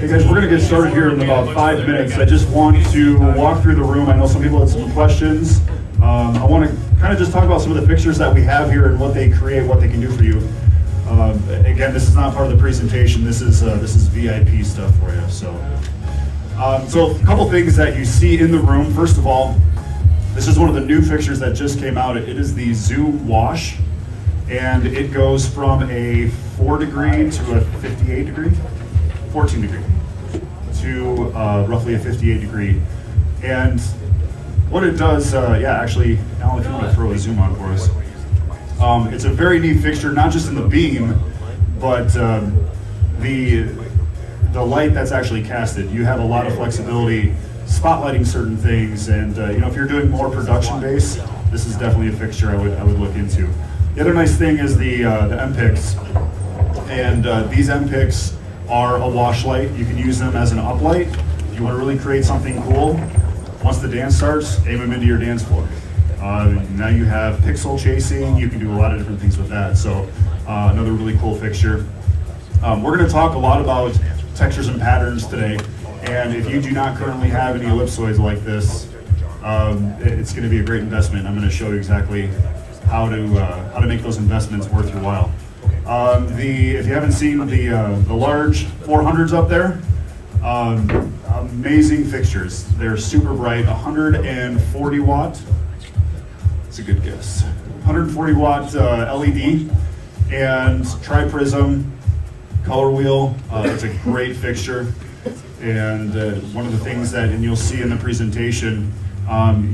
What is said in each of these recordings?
Hey guys, we're going to get started here in about 5 minutes. I just want to walk through the room. I know some people had some questions. I want to kind of just talk about some of the fixtures that we have here and what they create, what they can do for you. Again, this is not part of the presentation. This is VIP stuff for you. So a couple things that you see in the room. First of all, this is one of the new fixtures that just came out. It is the Zoom Wash, and it goes from a 4 degree to a 58 degree, 14 degree to roughly a 58 degree. And what it does, actually, Alan, if you want to throw a zoom on for us. It's a very neat fixture, not just in the beam, but the light that's actually casted. You have a lot of flexibility spotlighting certain things, and if you're doing more production base, this is definitely a fixture I would look into. The other nice thing is the M-Picks, and these M-Picks are a wash light. You can use them as an uplight. If you want to really create something cool, once the dance starts, aim them into your dance floor. Now you have pixel chasing. You can do a lot of different things with that. So another really cool fixture. We're going to talk a lot about textures and patterns today. And if you do not currently have any ellipsoids like this, it's going to be a great investment. I'm going to show you exactly how to make those investments worth your while. If you haven't seen the large 400s up there, amazing fixtures. They're super bright, 140 watt. It's a good guess. 140 watt LED and tri-prism color wheel. It's a great fixture. And one of the things that, and you'll see in the presentation,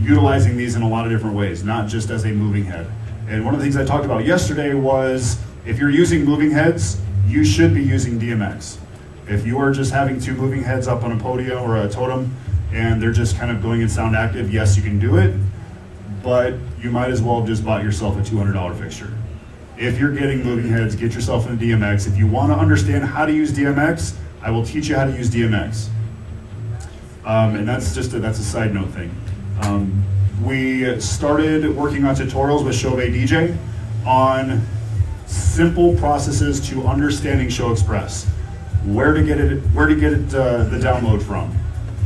utilizing these in a lot of different ways, not just as a moving head. And one of the things I talked about yesterday was, if you're using moving heads, you should be using DMX. If you are just having two moving heads up on a podium or a totem, and they're just kind of going in sound active, yes, you can do it, but you might as well have just bought yourself a $200 fixture. If you're getting moving heads, get yourself into DMX. If you want to understand how to use DMX, I will teach you how to use DMX. And that's a side note thing. We started working on tutorials with Chauvet DJ on simple processes to understanding Show Express. Where to get it, the download from,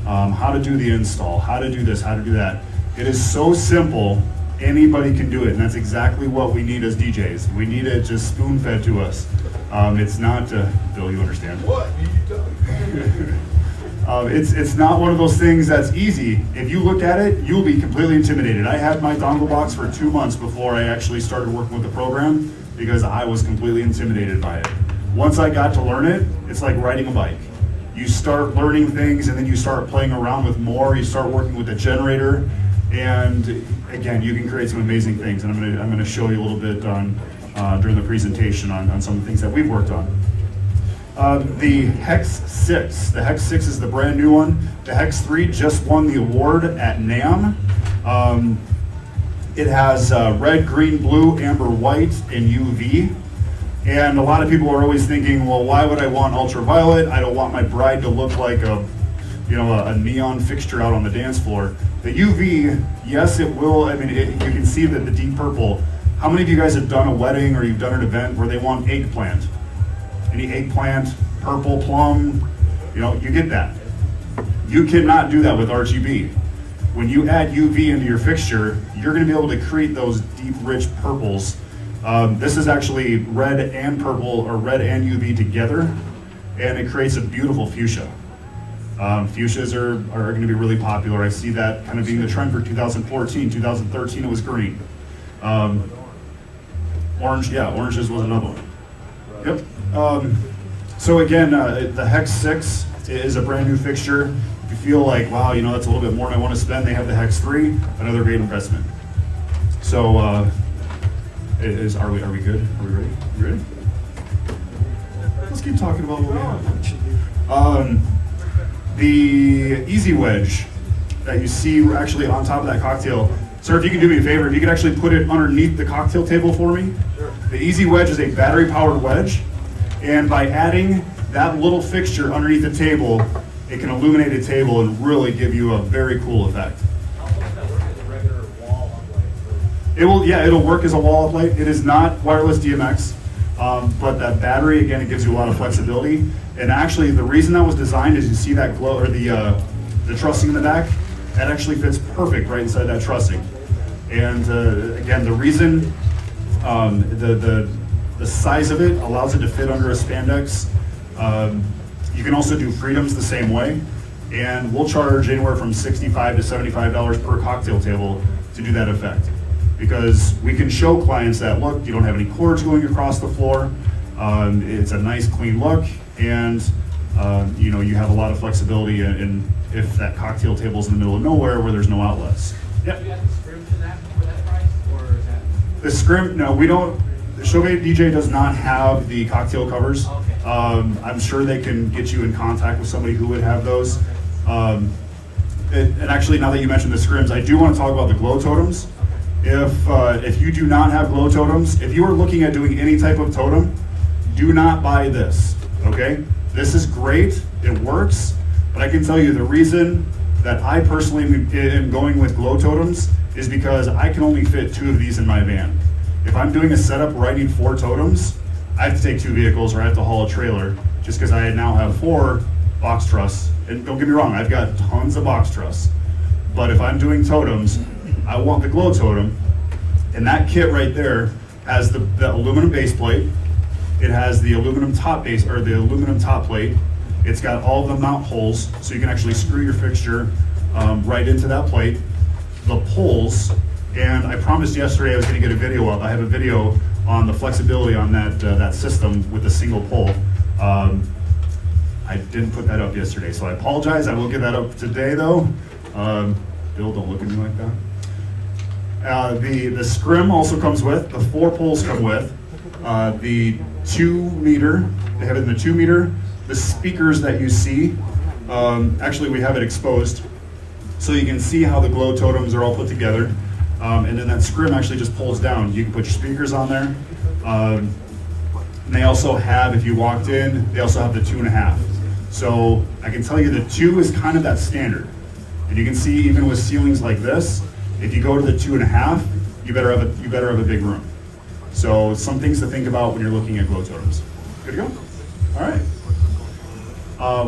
how to do the install, how to do this, how to do that. It is so simple, anybody can do it, and that's exactly what we need as DJs. We need it just spoon-fed to us. It's not, Bill, you understand. What are you talking? It's not one of those things that's easy. If you look at it, you'll be completely intimidated. I had my dongle box for 2 months before I actually started working with the program because I was completely intimidated by it. Once I got to learn it, it's like riding a bike. You start learning things and then you start playing around with more. You start working with the generator, and again, you can create some amazing things. And I'm gonna show you a little bit on during the presentation on some of the things that we've worked on. The Hex 6. The Hex 6 is the brand new one. The Hex 3 just won the award at NAMM. It has red, green, blue, amber, white, and UV. And a lot of people are always thinking, well, why would I want ultraviolet? I don't want my bride to look like a neon fixture out on the dance floor. The UV, yes, it will. I mean, you can see that the deep purple. How many of you guys have done a wedding or you've done an event where they want eggplant? Any eggplant, purple, plum, you get that. You cannot do that with RGB. When you add UV into your fixture, you're going to be able to create those deep, rich purples. This is actually red and purple, or red and UV together, and it creates a beautiful fuchsia. Fuchsias are going to be really popular. I see that kind of being the trend for 2014. 2013 it was green. Oranges was another one. Yep. So again, the Hex 6 is a brand new fixture. If you feel like, wow, that's a little bit more than I want to spend, they have the Hex 3, another great investment. So, are we good? Are we ready? You ready? Let's keep talking about what we have. The Easy Wedge that you see actually on top of that cocktail. Sir, if you can do me a favor, if you could actually put it underneath the cocktail table for me. Sure. The Easy Wedge is a battery-powered wedge, and by adding that little fixture underneath the table, it can illuminate a table and really give you a very cool effect. It'll work as a wall-up light. It is not wireless DMX. But that battery, again, it gives you a lot of flexibility. And actually, the reason that was designed is you see that glow, or the trussing in the back, that actually fits perfect right inside that trussing. And again, the reason, the size of it allows it to fit under a spandex. You can also do freedoms the same way. And we'll charge anywhere from $65 to $75 per cocktail table to do that effect. Because we can show clients that, look, you don't have any cords going across the floor. It's a nice clean look, and you have a lot of fauxiliary in if that cocktail table's in the middle of nowhere where there's no outlets. Yep. Do you have the scrim for that price, or is that? The scrim, no, we don't. Chauvet DJ does not have the cocktail covers. Okay. I'm sure they can get you in contact with somebody who would have those. And actually, now that you mentioned the scrims, I do want to talk about the glow totems. If you do not have glow totems, if you are looking at doing any type of totem, do not buy this, okay? This is great, it works, but I can tell you the reason that I personally am going with glow totems is because I can only fit 2 of these in my van. If I'm doing a setup where I need 4 totems, I have to take 2 vehicles or I have to haul a trailer just because I now have 4 box truss. And don't get me wrong, I've got tons of box truss. But if I'm doing totems, I want the glow totem, and that kit right there has the aluminum base plate. It has the aluminum top base, or the aluminum top plate. It's got all the mount holes, so you can actually screw your fixture right into that plate. The poles, and I promised yesterday I was going to get a video up. I have a video on the flexibility on that system with a single pole. I didn't put that up yesterday, so I apologize. I will get that up today, though. Bill, don't look at me like that. The scrim also comes with, the 4 poles come with, the 2 meter, they have it in the 2 meter, the speakers that you see, actually we have it exposed, so you can see how the glow totems are all put together, and then that scrim actually just pulls down. You can put your speakers on there, and they also have, if you walked in, they also have the 2.5. So I can tell you the 2 is kind of that standard. And you can see even with ceilings like this, if you go to the 2.5, you better have a big room. So some things to think about when you're looking at glow totems. Good to go? All right.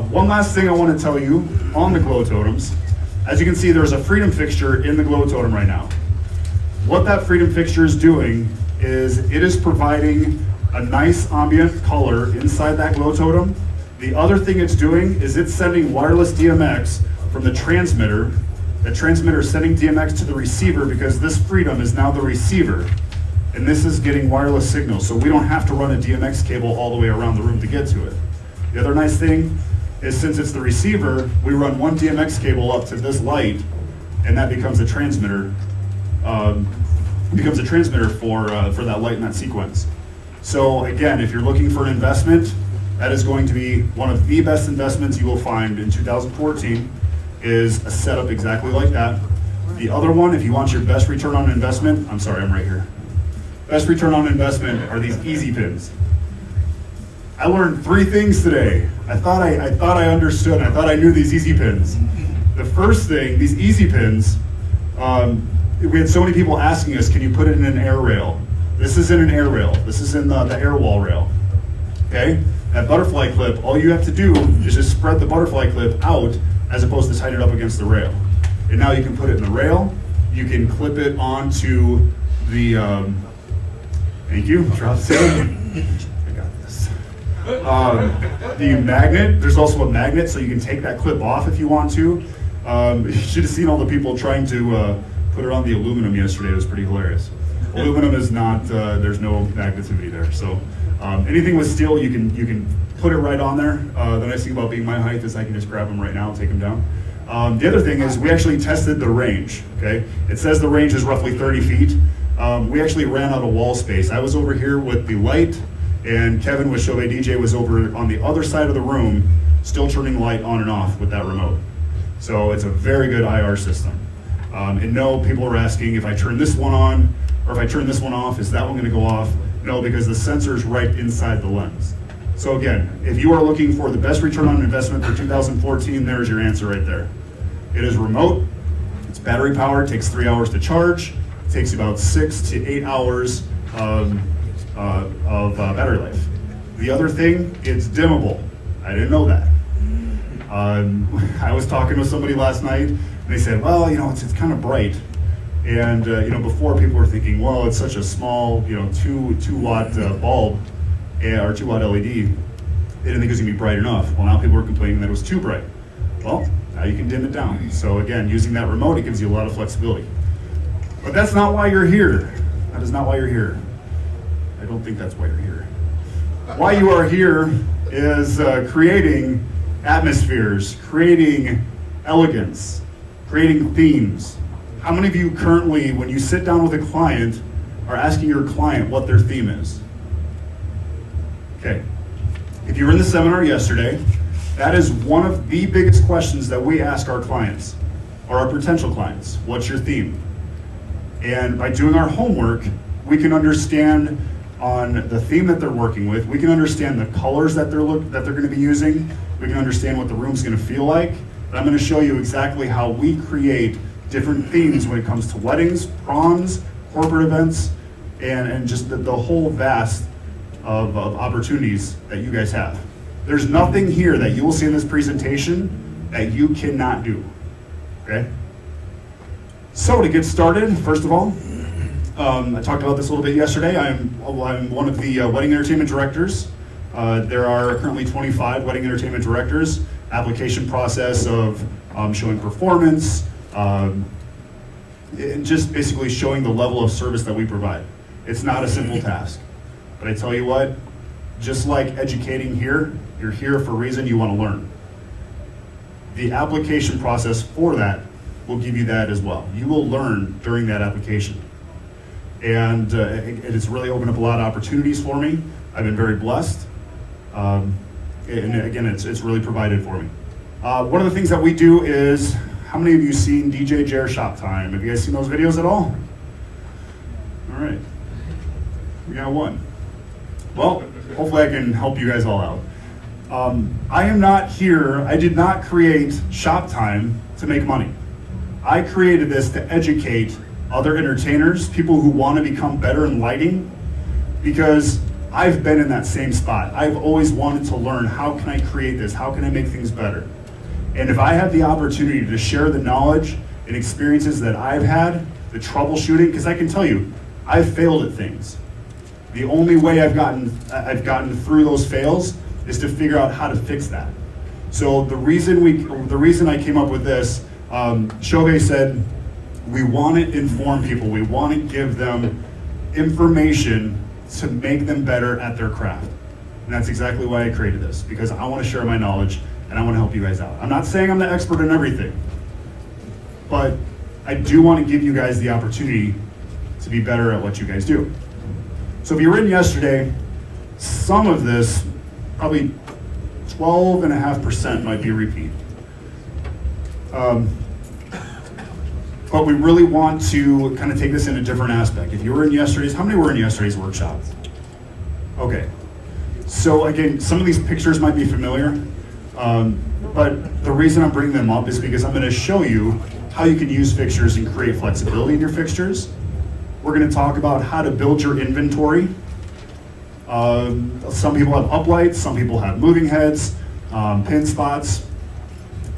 One last thing I want to tell you on the glow totems. As you can see, there's a freedom fixture in the glow totem right now. What that freedom fixture is doing is it is providing a nice ambient color inside that glow totem. The other thing it's doing is it's sending wireless DMX from the transmitter. The transmitter is sending DMX to the receiver because this freedom is now the receiver. And this is getting wireless signals, so we don't have to run a DMX cable all the way around the room to get to it. The other nice thing is since it's the receiver, we run 1 DMX cable up to this light, and that becomes a transmitter. For that light in that sequence. So again, if you're looking for an investment, that is going to be one of the best investments you will find in 2014. Is a setup exactly like that. The other one, if you want your best return on investment, I'm sorry, I'm right here. Best return on investment are these easy pins. I learned 3 things today. I thought I understood. I thought I knew these easy pins. The first thing, these easy pins, we had so many people asking us, can you put it in an air rail? This is in an air rail. This is in the air wall rail. Okay? That butterfly clip, all you have to do is just spread the butterfly clip out as opposed to tighten it up against the rail. And now you can put it in the rail. You can clip it onto the, thank you, drop it. I got this. The magnet, there's also a magnet, so you can take that clip off if you want to. You should have seen all the people trying to put it on the aluminum yesterday. It was pretty hilarious. Aluminum is not, there's no magnetivity there. So anything with steel, you can put it right on there. The nice thing about being my height is I can just grab them right now and take them down. The other thing is we actually tested the range, okay? It says the range is roughly 30 feet. We actually ran out of wall space. I was over here with the light, and Kevin with Chauvet DJ was over on the other side of the room, still turning light on and off with that remote. So it's a very good IR system. And no, people are asking if I turn this one on, or if I turn this one off, is that one gonna go off? No, because the sensor is right inside the lens. So again, if you are looking for the best return on investment for 2014, there's your answer right there. It is remote, it's battery powered, takes 3 hours to charge, it takes about 6 to 8 hours battery life. The other thing, it's dimmable. I didn't know that. I was talking with somebody last night, and they said, well, it's kind of bright. And before people were thinking, well, it's such a small, 2-watt bulb or 2-watt LED. They didn't think it was gonna be bright enough. Well, now people are complaining that it was too bright. Well, now you can dim it down. So again, using that remote, it gives you a lot of flexibility. But that's not why you're here. That is not why you're here. I don't think that's why you're here. Why you are here is creating atmospheres, creating elegance, creating themes. How many of you currently, when you sit down with a client, are asking your client what their theme is? Okay. If you were in the seminar yesterday, that is one of the biggest questions that we ask our clients, or our potential clients. What's your theme? And by doing our homework, we can understand on the theme that they're working with. We can understand the colors that they're going to be using. We can understand what the room's going to feel like. And I'm going to show you exactly how we create different themes when it comes to weddings, proms, corporate events, and just the whole vast of opportunities that you guys have. There's nothing here that you will see in this presentation that you cannot do. Okay? So to get started, first of all, I talked about this a little bit yesterday. I'm one of the wedding entertainment directors. There are currently 25 wedding entertainment directors. Application process of showing performance, and just basically showing the level of service that we provide. It's not a simple task. But I tell you what, just like educating here, you're here for a reason, you want to learn. The application process for that will give you that as well. You will learn during that application. And it has really opened up a lot of opportunities for me. I've been very blessed. And again, it's really provided for me. One of the things that we do is, how many of you seen DJ Jer Shop Time? Have you guys seen those videos at all? All right, we got one. Well, hopefully I can help you guys all out. I am not here, I did not create Shop Time to make money. I created this to educate other entertainers, people who want to become better in lighting, because I've been in that same spot. I've always wanted to learn, how can I create this? How can I make things better? And if I have the opportunity to share the knowledge and experiences that I've had, the troubleshooting, because I can tell you, I've failed at things. The only way I've gotten through those fails is to figure out how to fix that. So the reason I came up with this, Chauvet said, we want to inform people. We want to give them information to make them better at their craft. And that's exactly why I created this, because I want to share my knowledge and I want to help you guys out. I'm not saying I'm the expert in everything, but I do want to give you guys the opportunity to be better at what you guys do. So if you were in yesterday, some of this, probably 12.5% might be repeat. But we really want to kind of take this in a different aspect. If you were in yesterday's, how many were in yesterday's workshop? Okay. So again, some of these pictures might be familiar, but the reason I'm bringing them up is because I'm going to show you how you can use fixtures and create flexibility in your fixtures. We're going to talk about how to build your inventory. Some people have uplights, some people have moving heads, pin spots.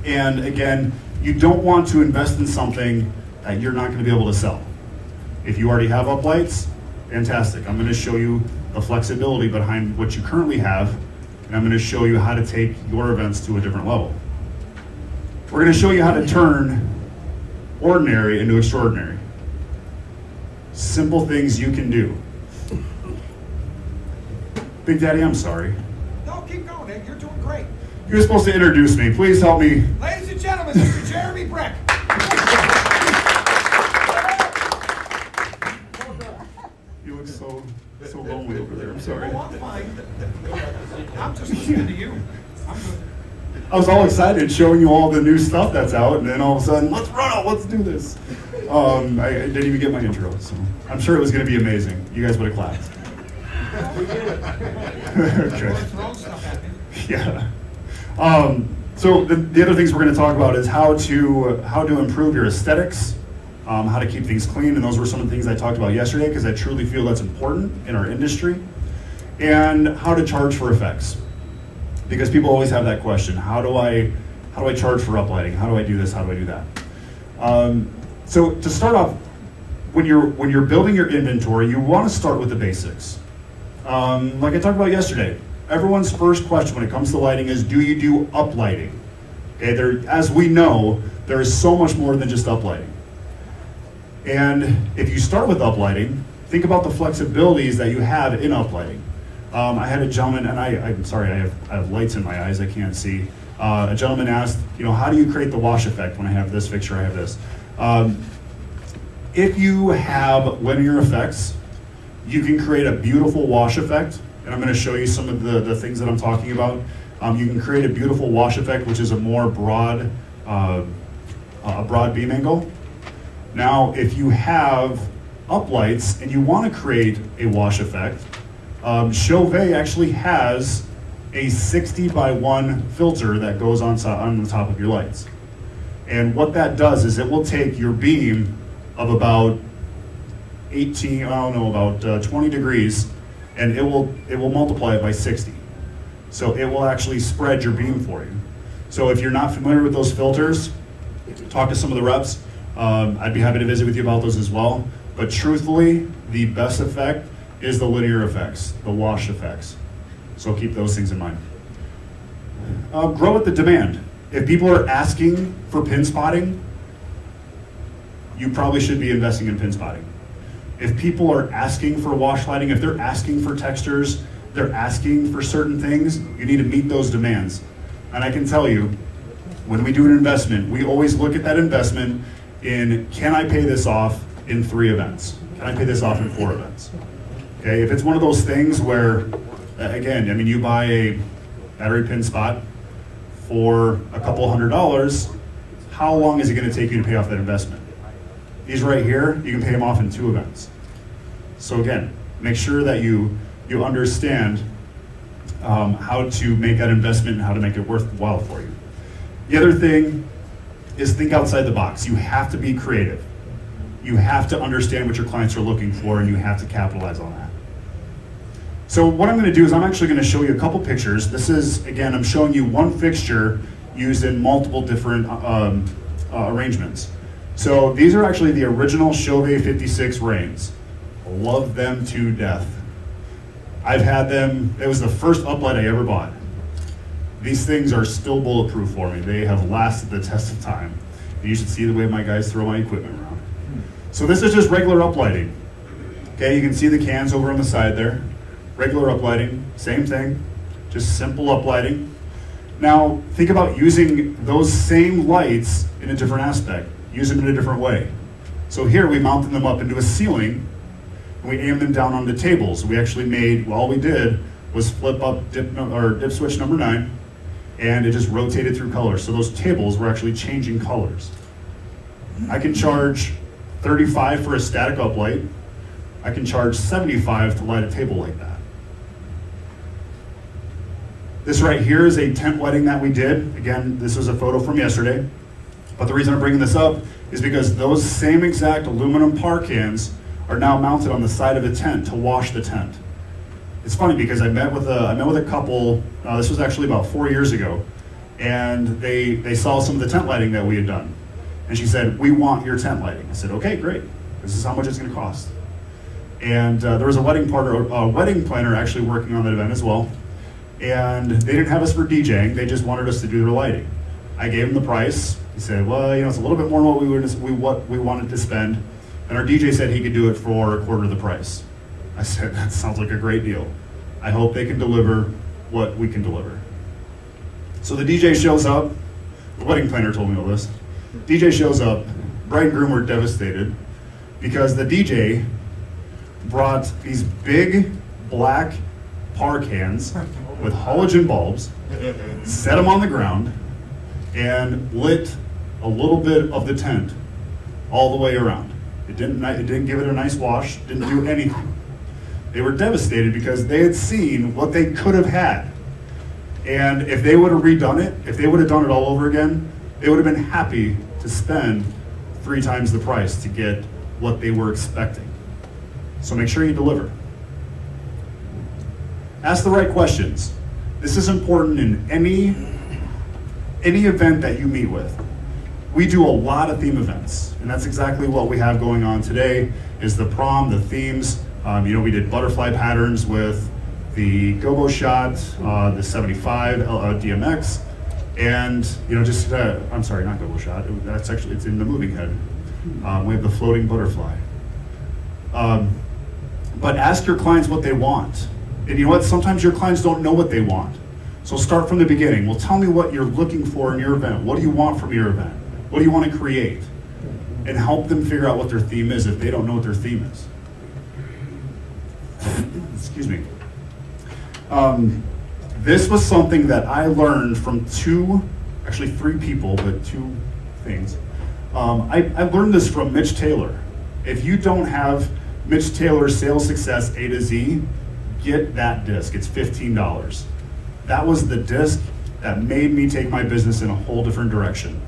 And again, you don't want to invest in something that you're not going to be able to sell. If you already have uplights, fantastic. I'm going to show you the flexibility behind what you currently have, and I'm going to show you how to take your events to a different level. We're going to show you how to turn ordinary into extraordinary. Simple things you can do. Big Daddy, I'm sorry. No, keep going, Ed. You're doing great. You were supposed to introduce me. Please help me. Ladies and gentlemen, Mr. Jeremy Brech. You look so lonely over there. I'm sorry. Oh, I'm fine. I'm just listening to you. I'm good. I was all excited showing you all the new stuff that's out, and then all of a sudden, let's run out, let's do this. I didn't even get my intro, so I'm sure it was going to be amazing. You guys would have clapped. Okay. Throwing stuff at me. Yeah. So the other things we're going to talk about is how to improve your aesthetics, how to keep things clean, and those were some of the things I talked about yesterday because I truly feel that's important in our industry, and how to charge for effects. Because people always have that question, how do I charge for uplighting? How do I do this? How do I do that? So to start off, when you're building your inventory, you want to start with the basics. Like I talked about yesterday, everyone's first question when it comes to lighting is, do you do uplighting? Okay, as we know, there is so much more than just uplighting. And if you start with uplighting, think about the flexibilities that you have in uplighting. I had a gentleman, and I'm sorry, I have lights in my eyes, I can't see. A gentleman asked, how do you create the wash effect when I have this fixture, I have this? If you have linear effects, you can create a beautiful wash effect, and I'm going to show you some of the things that I'm talking about. You can create a beautiful wash effect, which is a more broad beam angle. Now, if you have uplights and you want to create a wash effect, Chauvet actually has a 60 by 1 filter that goes on the top of your lights. And what that does is it will take your beam of about 20 degrees, and it will multiply it by 60. So it will actually spread your beam for you. So if you're not familiar with those filters, talk to some of the reps. I'd be happy to visit with you about those as well. But truthfully, the best effect is the linear effects, the wash effects. So keep those things in mind. Grow with the demand. If people are asking for pin spotting, you probably should be investing in pin spotting. If people are asking for wash lighting, if they're asking for textures, they're asking for certain things, you need to meet those demands. And I can tell you, when we do an investment, we always look at that investment in, can I pay this off in 3 events? Can I pay this off in 4 events? Okay, if it's one of those things where, again, you buy a battery pin spot for a couple $100, how long is it going to take you to pay off that investment? These right here, you can pay them off in 2 events. So again, make sure that you understand how to make that investment and how to make it worthwhile for you. The other thing is think outside the box. You have to be creative. You have to understand what your clients are looking for, and you have to capitalize on that. So what I'm going to do is I'm actually going to show you a couple pictures. This is, again, I'm showing you one fixture used in multiple different arrangements. So these are actually the original Chauvet 56 Reigns. Love them to death. I've had them, it was the first uplight I ever bought. These things are still bulletproof for me. They have lasted the test of time. You should see the way my guys throw my equipment around. So this is just regular uplighting. Okay, you can see the cans over on the side there. Regular uplighting, same thing, just simple uplighting. Now, think about using those same lights in a different aspect. Use them in a different way. So here we mounted them up into a ceiling, and we aimed them down onto tables. We actually made, all we did was flip up dip switch number 9, and it just rotated through colors. So those tables were actually changing colors. I can charge $35 for a static uplight. I can charge $75 to light a table like that. This right here is a tent wedding that we did. Again, this was a photo from yesterday. But the reason I'm bringing this up is because those same exact aluminum par cans are now mounted on the side of a tent to wash the tent. It's funny because I met with a couple, this was actually about 4 years ago, and they saw some of the tent lighting that we had done. And she said, "We want your tent lighting." I said, "Okay, great. This is how much it's going to cost." And there was a wedding planner actually working on that event as well. And they didn't have us for DJing, they just wanted us to do their lighting. I gave him the price. He said, "Well, it's a little bit more than what we wanted to spend." And our DJ said he could do it for a quarter of the price. I said, "That sounds like a great deal. I hope they can deliver what we can deliver." So the DJ shows up. The wedding planner told me all this. DJ shows up. Bride and groom were devastated because the DJ brought these big black par cans with halogen bulbs, set them on the ground, and lit a little bit of the tent all the way around. It didn't give it a nice wash, didn't do anything. They were devastated because they had seen what they could have had. And if they would have redone it, if they would have done it all over again, they would have been happy to spend 3 times the price to get what they were expecting. So make sure you deliver. Ask the right questions. This is important in any event that you meet with. We do a lot of theme events, and that's exactly what we have going on today, is the prom, the themes. We did butterfly patterns with the Gobo Shot, the 75 DMX, and I'm sorry, not Gobo Shot. It's in the moving head. We have the floating butterfly. But ask your clients what they want. And you know what? Sometimes your clients don't know what they want. So start from the beginning. Well, tell me what you're looking for in your event. What do you want from your event? What do you want to create? And help them figure out what their theme is if they don't know what their theme is. Excuse me. This was something that I learned from 3 people, but 2 things. I learned this from Mitch Taylor. If you don't have Mitch Taylor's Sales Success A to Z, get that disc. It's $15. That was the disc that made me take my business in a whole different direction.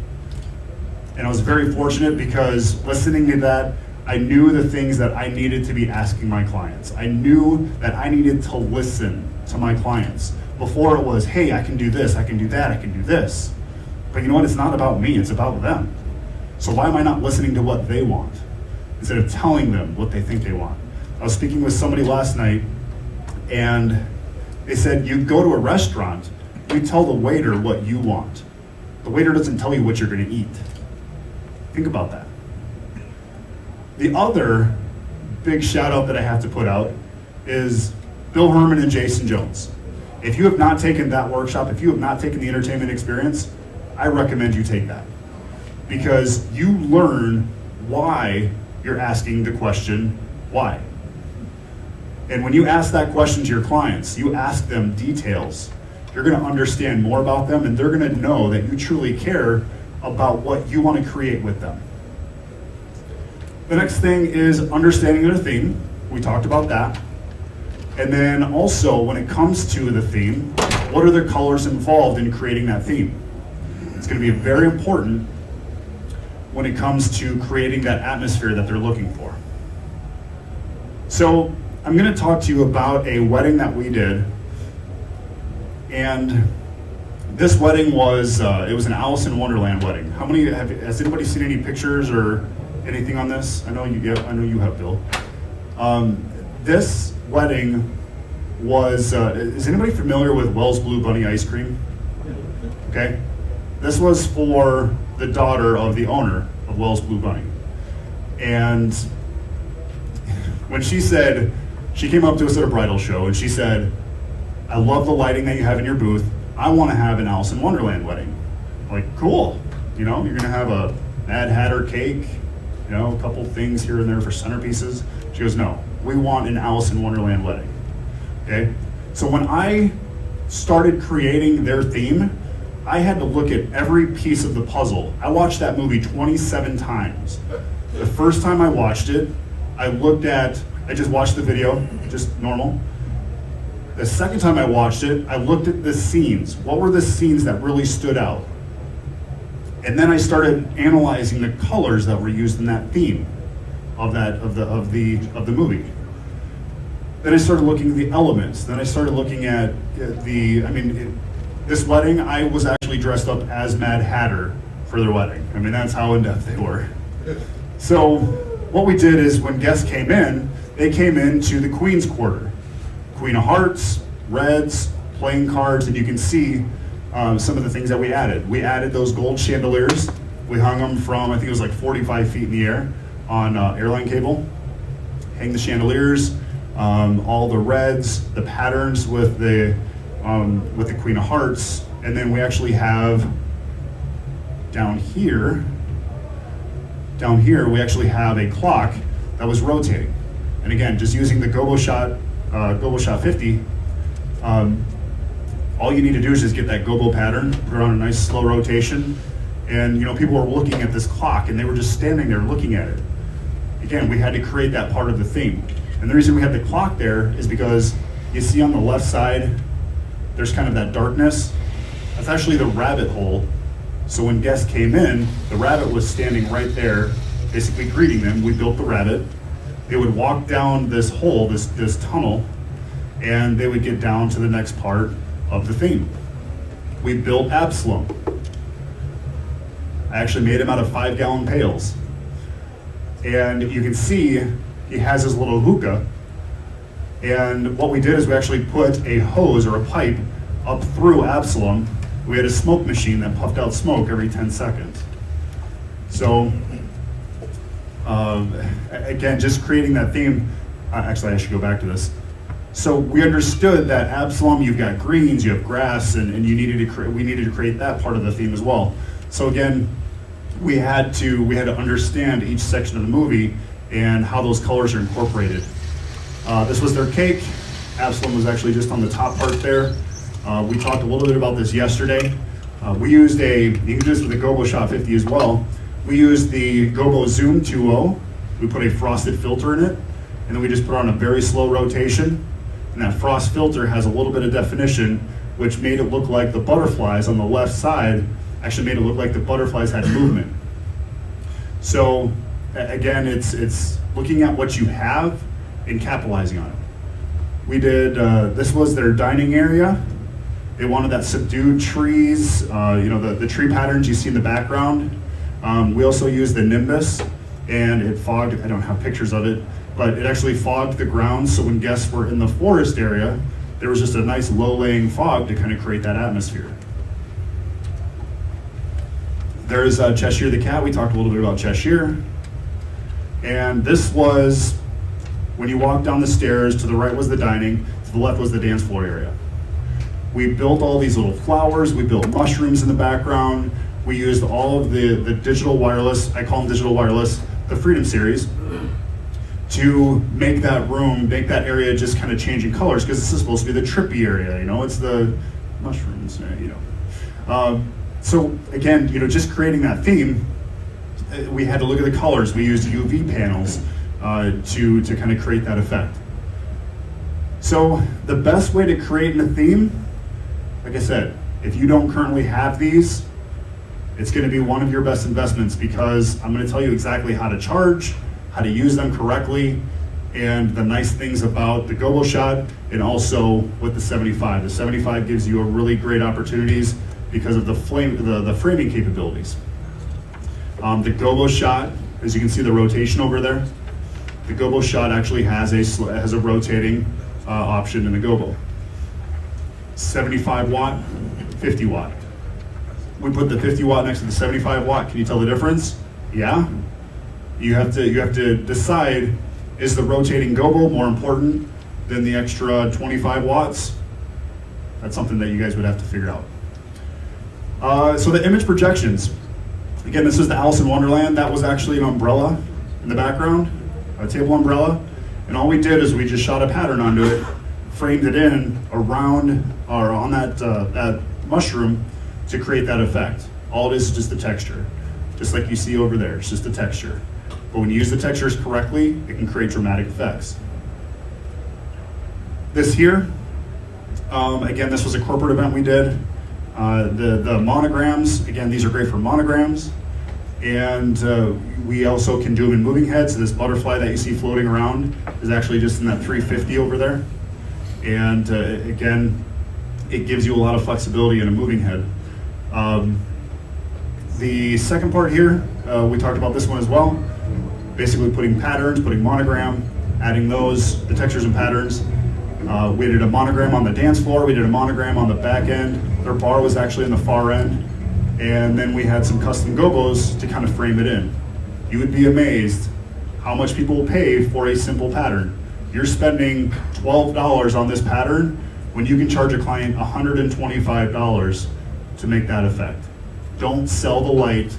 And I was very fortunate because listening to that, I knew the things that I needed to be asking my clients. I knew that I needed to listen to my clients. Before it was, hey, I can do this, I can do that, I can do this. But you know what? It's not about me, it's about them. So why am I not listening to what they want instead of telling them what they think they want? I was speaking with somebody last night, and they said, you go to a restaurant, you tell the waiter what you want. The waiter doesn't tell you what you're going to eat. Think about that. The other big shout out that I have to put out is Bill Herman and Jason Jones. If you have not taken that workshop, if you have not taken the entertainment experience, I recommend you take that. Because you learn why you're asking the question, why? And when you ask that question to your clients, you ask them details, you're going to understand more about them, and they're going to know that you truly care about what you want to create with them. The next thing is understanding their theme. We talked about that. And then also, when it comes to the theme, what are the colors involved in creating that theme? It's going to be very important when it comes to creating that atmosphere that they're looking for. So I'm going to talk to you about a wedding that we did. And this wedding was, it was an Alice in Wonderland wedding. Has anybody seen any pictures or anything on this? I know you have, Bill. This wedding was, is anybody familiar with Wells Blue Bunny ice cream? Okay. This was for the daughter of the owner of Wells Blue Bunny. And when she came up to us at a bridal show and she said, I love the lighting that you have in your booth. I want to have an Alice in Wonderland wedding. I'm like, cool. You're going to have a Mad Hatter cake, a couple things here and there for centerpieces. She goes, no, we want an Alice in Wonderland wedding. Okay? So when I started creating their theme, I had to look at every piece of the puzzle. I watched that movie 27 times. The first time I watched it, I just watched the video, just normal. The second time I watched it, I looked at the scenes. What were the scenes that really stood out? And then I started analyzing the colors that were used in that theme of the movie. Then I started looking at the elements. Then I started looking at this wedding, I was actually dressed up as Mad Hatter for their wedding. That's how in-depth they were. So what we did is when guests came in, they came into the Queen's Quarter. Queen of Hearts, reds, playing cards, and you can see some of the things that we added. We added those gold chandeliers. We hung them from, I think it was like 45 feet in the air on airline cable. Hang the chandeliers, all the reds, the patterns with the Queen of Hearts, and then we actually have down here we actually have a clock that was rotating. And again, just using the Gobo Shot 50, all you need to do is just get that Gobo pattern, put it on a nice slow rotation, and people were looking at this clock and they were just standing there looking at it. Again, we had to create that part of the theme. And the reason we had the clock there is because you see on the left side, there's kind of that darkness. That's actually the rabbit hole. So when guests came in, the rabbit was standing right there basically greeting them. We built the rabbit. They would walk down this hole, this tunnel, and they would get down to the next part of the theme. We built Absalom. I actually made him out of 5-gallon pails. And you can see he has his little hookah. And what we did is we actually put a hose or a pipe up through Absalom. We had a smoke machine that puffed out smoke every 10 seconds. So, again, just creating that theme. Actually, I should go back to this. So we understood that Absalom, you've got greens, you have grass, and we needed to create that part of the theme as well. So again, we had to understand each section of the movie and how those colors are incorporated. This was their cake. Absalom was actually just on the top part there. We talked a little bit about this yesterday. We used you can do this with the Gobo Shot 50 as well. We used the Gobo Zoom 2.0. We put a frosted filter in it, and then we just put on a very slow rotation. And that frost filter has a little bit of definition, which made it look like the butterflies on the left side actually made it look like the butterflies had movement. So again, it's looking at what you have and capitalizing on it. We did, this was their dining area. They wanted that subdued trees, the tree patterns you see in the background. We also used the nimbus, and it fogged, I don't have pictures of it, but it actually fogged the ground, so when guests were in the forest area, there was just a nice low-laying fog to kind of create that atmosphere. There's Cheshire the cat. We talked a little bit about Cheshire. And this was, when you walk down the stairs, to the right was the dining, to the left was the dance floor area. We built all these little flowers, we built mushrooms in the background, we used all of the digital wireless, I call them digital wireless, the Freedom Series, to make that room, make that area just kind of changing colors, because this is supposed to be the trippy area, it's the mushrooms, So again, just creating that theme, we had to look at the colors. We used UV panels to kind of create that effect. So the best way to create a theme, like I said, if you don't currently have these, it's going to be one of your best investments, because I'm going to tell you exactly how to charge, how to use them correctly, and the nice things about the Gobo Shot, and also with the 75. The 75 gives you a really great opportunities because of the framing capabilities. The Gobo Shot, as you can see the rotation over there, the Gobo Shot actually has a rotating option in the Gobo. 75 watt, 50 watt. We put the 50 watt next to the 75 watt. Can you tell the difference? Yeah. You have to decide, is the rotating Gobo more important than the extra 25 watts? That's something that you guys would have to figure out. So the image projections. Again, this is the Alice in Wonderland. That was actually an umbrella in the background, a table umbrella. And all we did is we just shot a pattern onto it, framed it in around or on that mushroom to create that effect. All it is just the texture, just like you see over there. It's just the texture. But when you use the textures correctly, it can create dramatic effects. This here, again, this was a corporate event we did. The monograms, again, these are great for monograms. And we also can do them in moving heads. So this butterfly that you see floating around is actually just in that 350 over there. And again, it gives you a lot of flexibility in a moving head. The second part here, we talked about this one as well. Basically putting patterns, putting monogram, adding those, the textures and patterns. We did a monogram on the dance floor, we did a monogram on the back end. Their bar was actually in the far end. And then we had some custom gobos to kind of frame it in. You would be amazed how much people will pay for a simple pattern. You're spending $12 on this pattern when you can charge a client $125 to make that effect. Don't sell the light,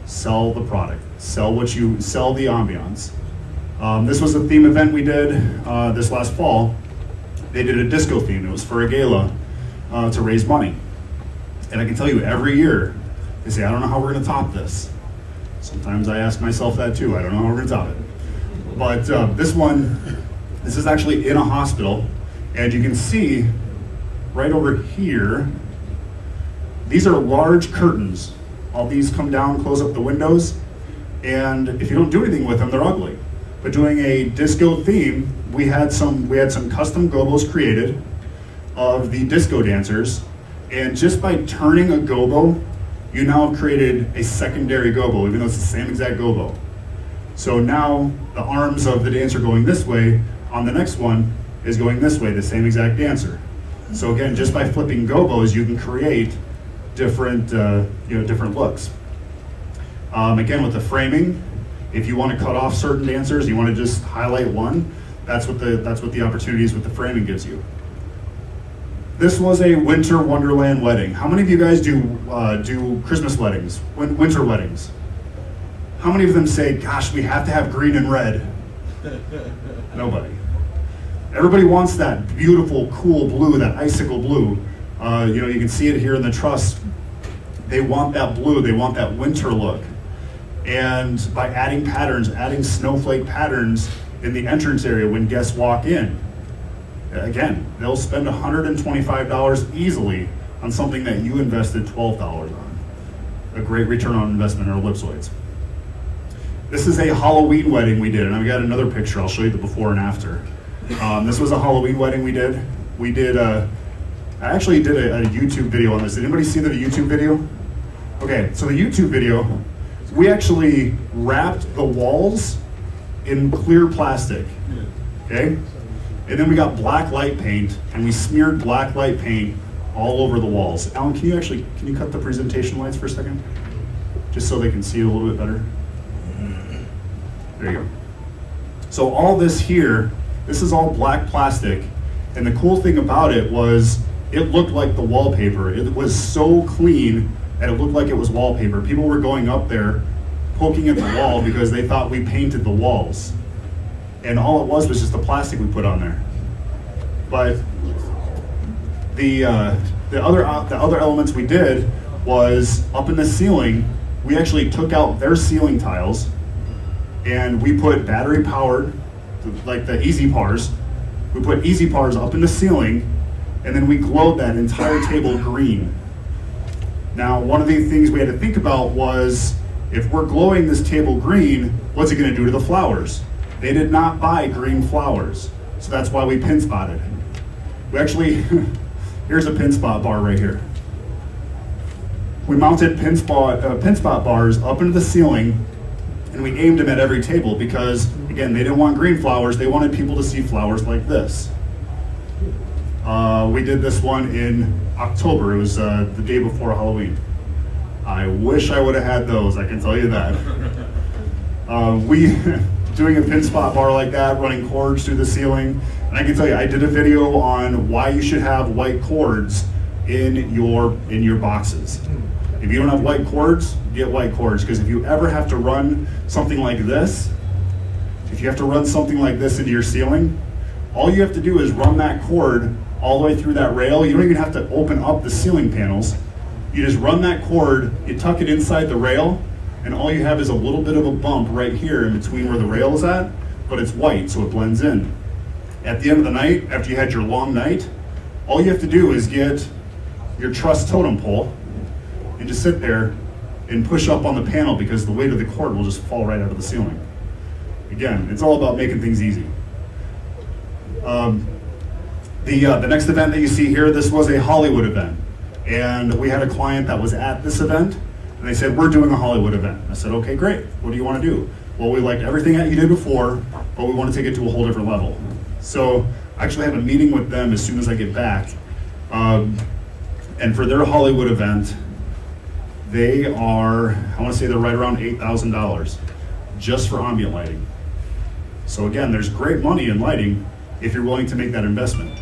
sell the product. Sell the ambiance. This was a theme event we did this last fall. They did a disco theme. It was for a gala to raise money. And I can tell you, every year, they say, I don't know how we're going to top this. Sometimes I ask myself that too. I don't know how we're going to top it. But this is actually in a hospital. And you can see right over here, these are large curtains. All these come down, close up the windows. and if you don't do anything with them, they're ugly. But doing a disco theme, we had some custom gobos created of the disco dancers, and just by turning a gobo, you now have created a secondary gobo, even though it's the same exact gobo. So now the arms of the dancer going this way, on the next one is going this way, the same exact dancer. So again, just by flipping gobos, you can create different, different looks. Again, with the framing, if you want to cut off certain dancers, you want to just highlight one, that's what the opportunities with the framing gives you. This was a winter wonderland wedding. How many of you guys do Christmas weddings, winter weddings? How many of them say, gosh, we have to have green and red? Nobody. Everybody wants that beautiful, cool blue, that icicle blue. You can see it here in the truss. They want that blue, they want that winter look. And by adding patterns, adding snowflake patterns in the entrance area when guests walk in, again, they'll spend $125 easily on something that you invested $12 on. A great return on investment in our ellipsoids. This is a Halloween wedding we did, and I've got another picture. I'll show you the before and after. This was a Halloween wedding we did. I actually did a YouTube video on this. Did anybody see the YouTube video? Okay, so the YouTube video, we actually wrapped the walls in clear plastic, okay? And then we got black light paint, and we smeared black light paint all over the walls. Alan, can you cut the presentation lights for a second? Just so they can see it a little bit better. There you go. So all this here, this is all black plastic, and the cool thing about it was it looked like the wallpaper. It was so clean that it looked like it was wallpaper. People were going up there, poking at the wall because they thought we painted the walls. And all it was just the plastic we put on there. But the other elements we did was up in the ceiling, we actually took out their ceiling tiles and we put battery powered, like the easy pars. We put easy pars up in the ceiling, and then we glowed that entire table green. Now, one of the things we had to think about was, if we're glowing this table green, what's it gonna do to the flowers? They did not buy green flowers, so that's why we pin spotted. We actually, here's a pin spot bar right here. We mounted pin spot bars up into the ceiling, and we aimed them at every table because, again, they didn't want green flowers, they wanted people to see flowers like this. We did this one in October. It was the day before Halloween. I wish I would have had those, I can tell you that. Doing a pin spot bar like that, running cords through the ceiling, and I can tell you, I did a video on why you should have white cords in your boxes. If you don't have white cords, get white cords, because if you ever have to run something like this, into your ceiling, all you have to do is run that cord all the way through that rail. You don't even have to open up the ceiling panels. You just run that cord, you tuck it inside the rail, and all you have is a little bit of a bump right here in between where the rail is at, but it's white, so it blends in. At the end of the night, after you had your long night, all you have to do is get your truss totem pole and just sit there and push up on the panel, because the weight of the cord will just fall right out of the ceiling. Again, it's all about making things easy. The next event that you see here, this was a Hollywood event. And we had a client that was at this event, and they said, we're doing a Hollywood event. I said, okay, great. What do you want to do? Well, we liked everything that you did before, but we want to take it to a whole different level. So I actually have a meeting with them as soon as I get back. And for their Hollywood event, they are, I want to say they're right around $8,000 just for ambient lighting. So again, there's great money in lighting if you're willing to make that investment.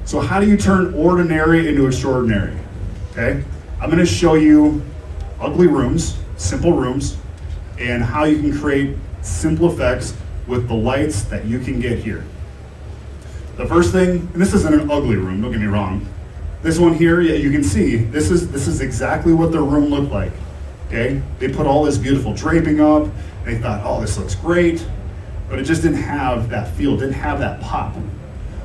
So how do you turn ordinary into extraordinary? Okay, I'm going to show you ugly rooms, simple rooms, and how you can create simple effects with the lights that you can get here. The first thing, and this isn't an ugly room, don't get me wrong. This one here, yeah, you can see, this is exactly what their room looked like. Okay, they put all this beautiful draping up. They thought, oh, this looks great, but it just didn't have that feel, didn't have that pop.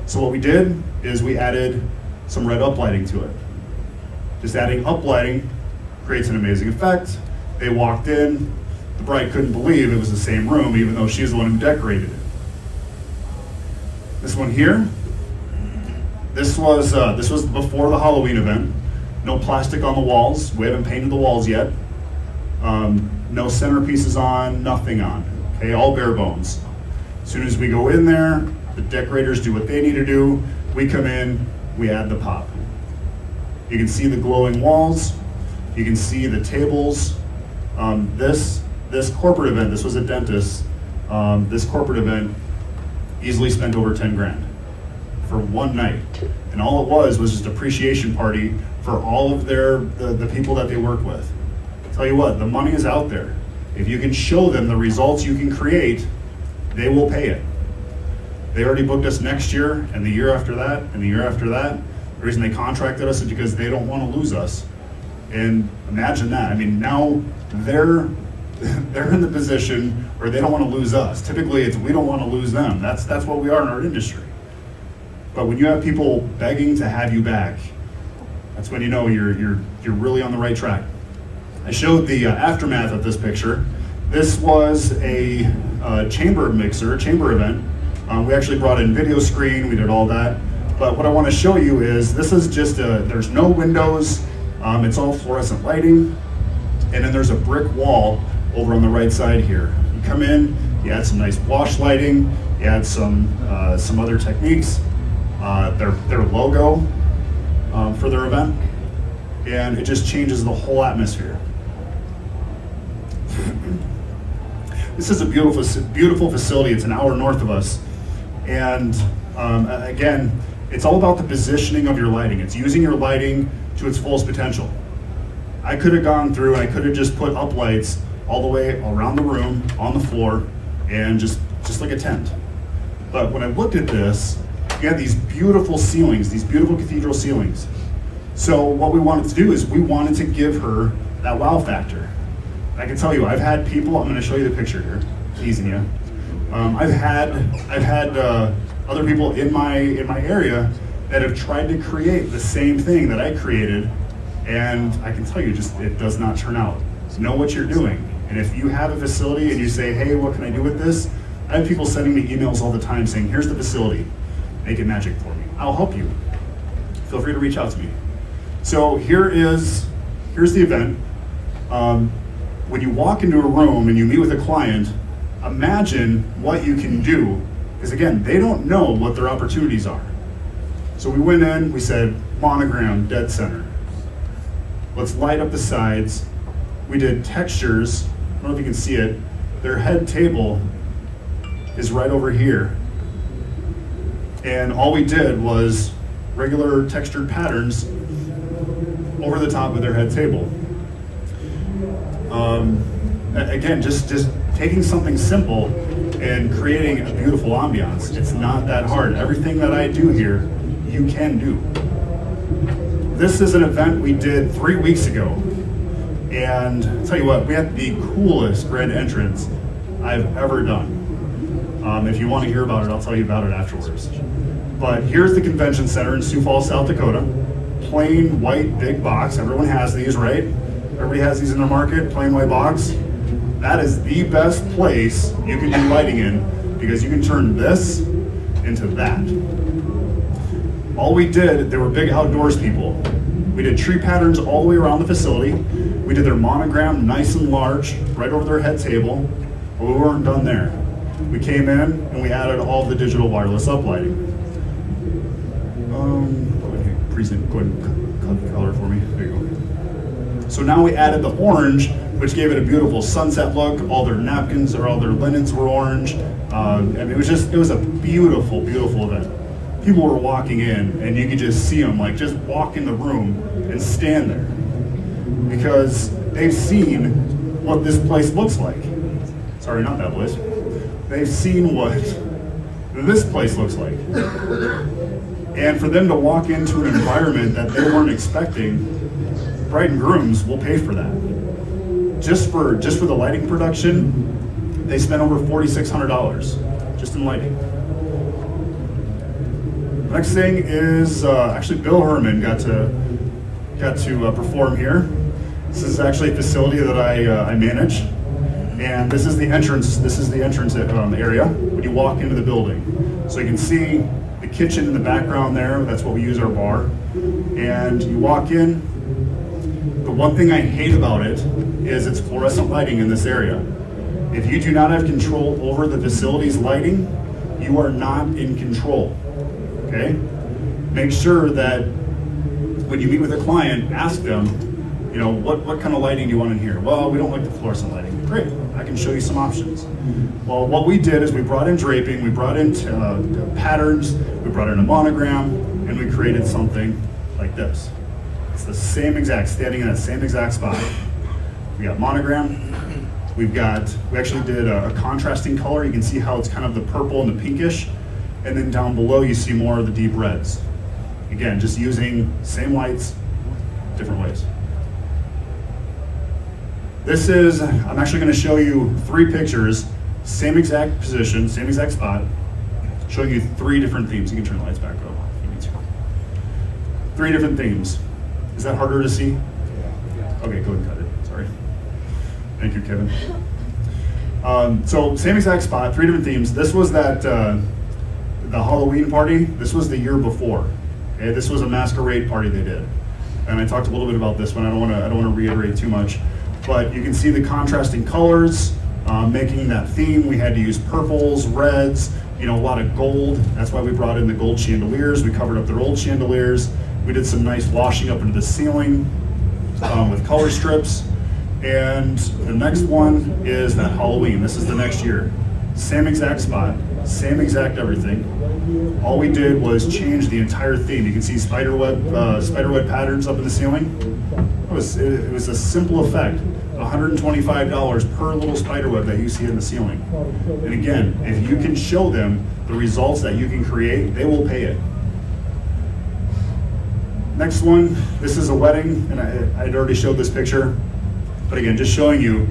So what we did is we added some red uplighting to it. Just adding uplighting creates an amazing effect. They walked in, The bride couldn't believe it was the same room, even though she's the one who decorated it. This one here, this was before the Halloween event. No plastic on the walls. We haven't painted the walls yet. No centerpieces on, nothing on. Okay, all bare bones. As soon as we go in there, the decorators do what they need to do. We come in, we add the pop. You can see the glowing walls. You can see the tables. This corporate event, this was a dentist. This corporate event easily spent over 10 grand for one night. And all it was just appreciation party for all of the people that they work with. Tell you what, the money is out there. If you can show them the results you can create, they will pay it. They already booked us next year and the year after that and the year after that. The reason they contracted us is because they don't want to lose us. And imagine that. I mean, now they're in the position where they don't want to lose us. Typically, it's we don't want to lose them. That's what we are in our industry. But when you have people begging to have you back, that's when you know you're really on the right track. I showed the aftermath of this picture. This was a chamber event. We actually brought in video screen, we did all that. But what I want to show you is this is just there's no windows, it's all fluorescent lighting, and then there's a brick wall over on the right side here. You come in, you add some nice wash lighting, you add some other techniques, their logo for their event, and it just changes the whole atmosphere. This is a beautiful facility. It's an hour north of us. And again, it's all about the positioning of your lighting. It's using your lighting to its fullest potential. I could have gone through and I could have just put up lights all the way around the room, on the floor, and just like a tent. But when I looked at this, you had these beautiful ceilings, these beautiful cathedral ceilings. So what we wanted to do is we wanted to give her that wow factor. I can tell you, I've had people. I'm going to show you the picture here, teasing you. I've had other people in my area that have tried to create the same thing that I created, and I can tell you, just it does not turn out. So know what you're doing, and if you have a facility and you say, "Hey, what can I do with this?" I have people sending me emails all the time saying, "Here's the facility, make it magic for me. I'll help you." Feel free to reach out to me. So here's the event. When you walk into a room and you meet with a client, imagine what you can do, because again, they don't know what their opportunities are. So we went in, we said, monogram, dead center. Let's light up the sides. We did textures. I don't know if you can see it. Their head table is right over here. And all we did was regular textured patterns over the top of their head table. Again, just taking something simple and creating a beautiful ambiance. It's not that hard. Everything that I do here, you can do. This is an event we did 3 weeks ago. And I'll tell you what, we had the coolest grand entrance I've ever done. If you want to hear about it, I'll tell you about it afterwards. But here's the convention center in Sioux Falls, South Dakota. Plain white big box. Everyone has these, right? Everybody has these in their market, plain white box. That is the best place you can do lighting in, because you can turn this into that. All we did, they were big outdoors people. We did tree patterns all the way around the facility. We did their monogram nice and large, right over their head table, but we weren't done there. We came in and we added all the digital wireless uplighting. Go ahead and cut the color for me. There you go. So now we added the orange, which gave it a beautiful sunset look. All their napkins or all their linens were orange. I mean, it was a beautiful, beautiful event. People were walking in and you could just see them like just walk in the room and stand there, because they've seen what this place looks like. Sorry, not that place. They've seen what this place looks like. And for them to walk into an environment that they weren't expecting, bride and grooms will pay for that. Just for the lighting production, they spent over $4,600 just in lighting. Next thing is actually Bill Herman got to perform here. This is actually a facility that I manage, And this is the entrance. This is the entrance area when you walk into the building. So you can see the kitchen in the background there. That's what we use our bar. And you walk in. The one thing I hate about it is it's fluorescent lighting in this area. If you do not have control over the facility's lighting, you are not in control. Okay? Make sure that when you meet with a client, ask them, you know, what kind of lighting do you want in here? Well, we don't like the fluorescent lighting. Great, I can show you some options. Well, what we did is we brought in draping, we brought in patterns, we brought in a monogram, and we created something like this. It's the same exact, standing in that same exact spot. We got monogram, we actually did a contrasting color. You can see how it's kind of the purple and the pinkish, and then down below you see more of the deep reds. Again, just using same lights, different ways. I'm actually going to show you 3 pictures, same exact position, same exact spot, showing you 3 different themes. You can turn the lights back up if you need to. 3 different themes. Is that harder to see? Yeah. Okay, go ahead and cut it. Sorry. Thank you, Kevin. So same exact spot, 3 different themes. This was the Halloween party. This was the year before. Okay, this was a masquerade party they did, and I talked a little bit about this one. I don't want to reiterate too much, but you can see the contrasting colors, making that theme. We had to use purples, reds, a lot of gold. That's why we brought in the gold chandeliers. We covered up their old chandeliers. We did some nice washing up into the ceiling with color strips. And the next one is that Halloween. This is the next year. Same exact spot, same exact everything. All we did was change the entire theme. You can see spiderweb patterns up in the ceiling. It was a simple effect. $125 per little spiderweb that you see in the ceiling. And again, if you can show them the results that you can create, they will pay it. Next one, this is a wedding, and I'd already showed this picture. But again, just showing you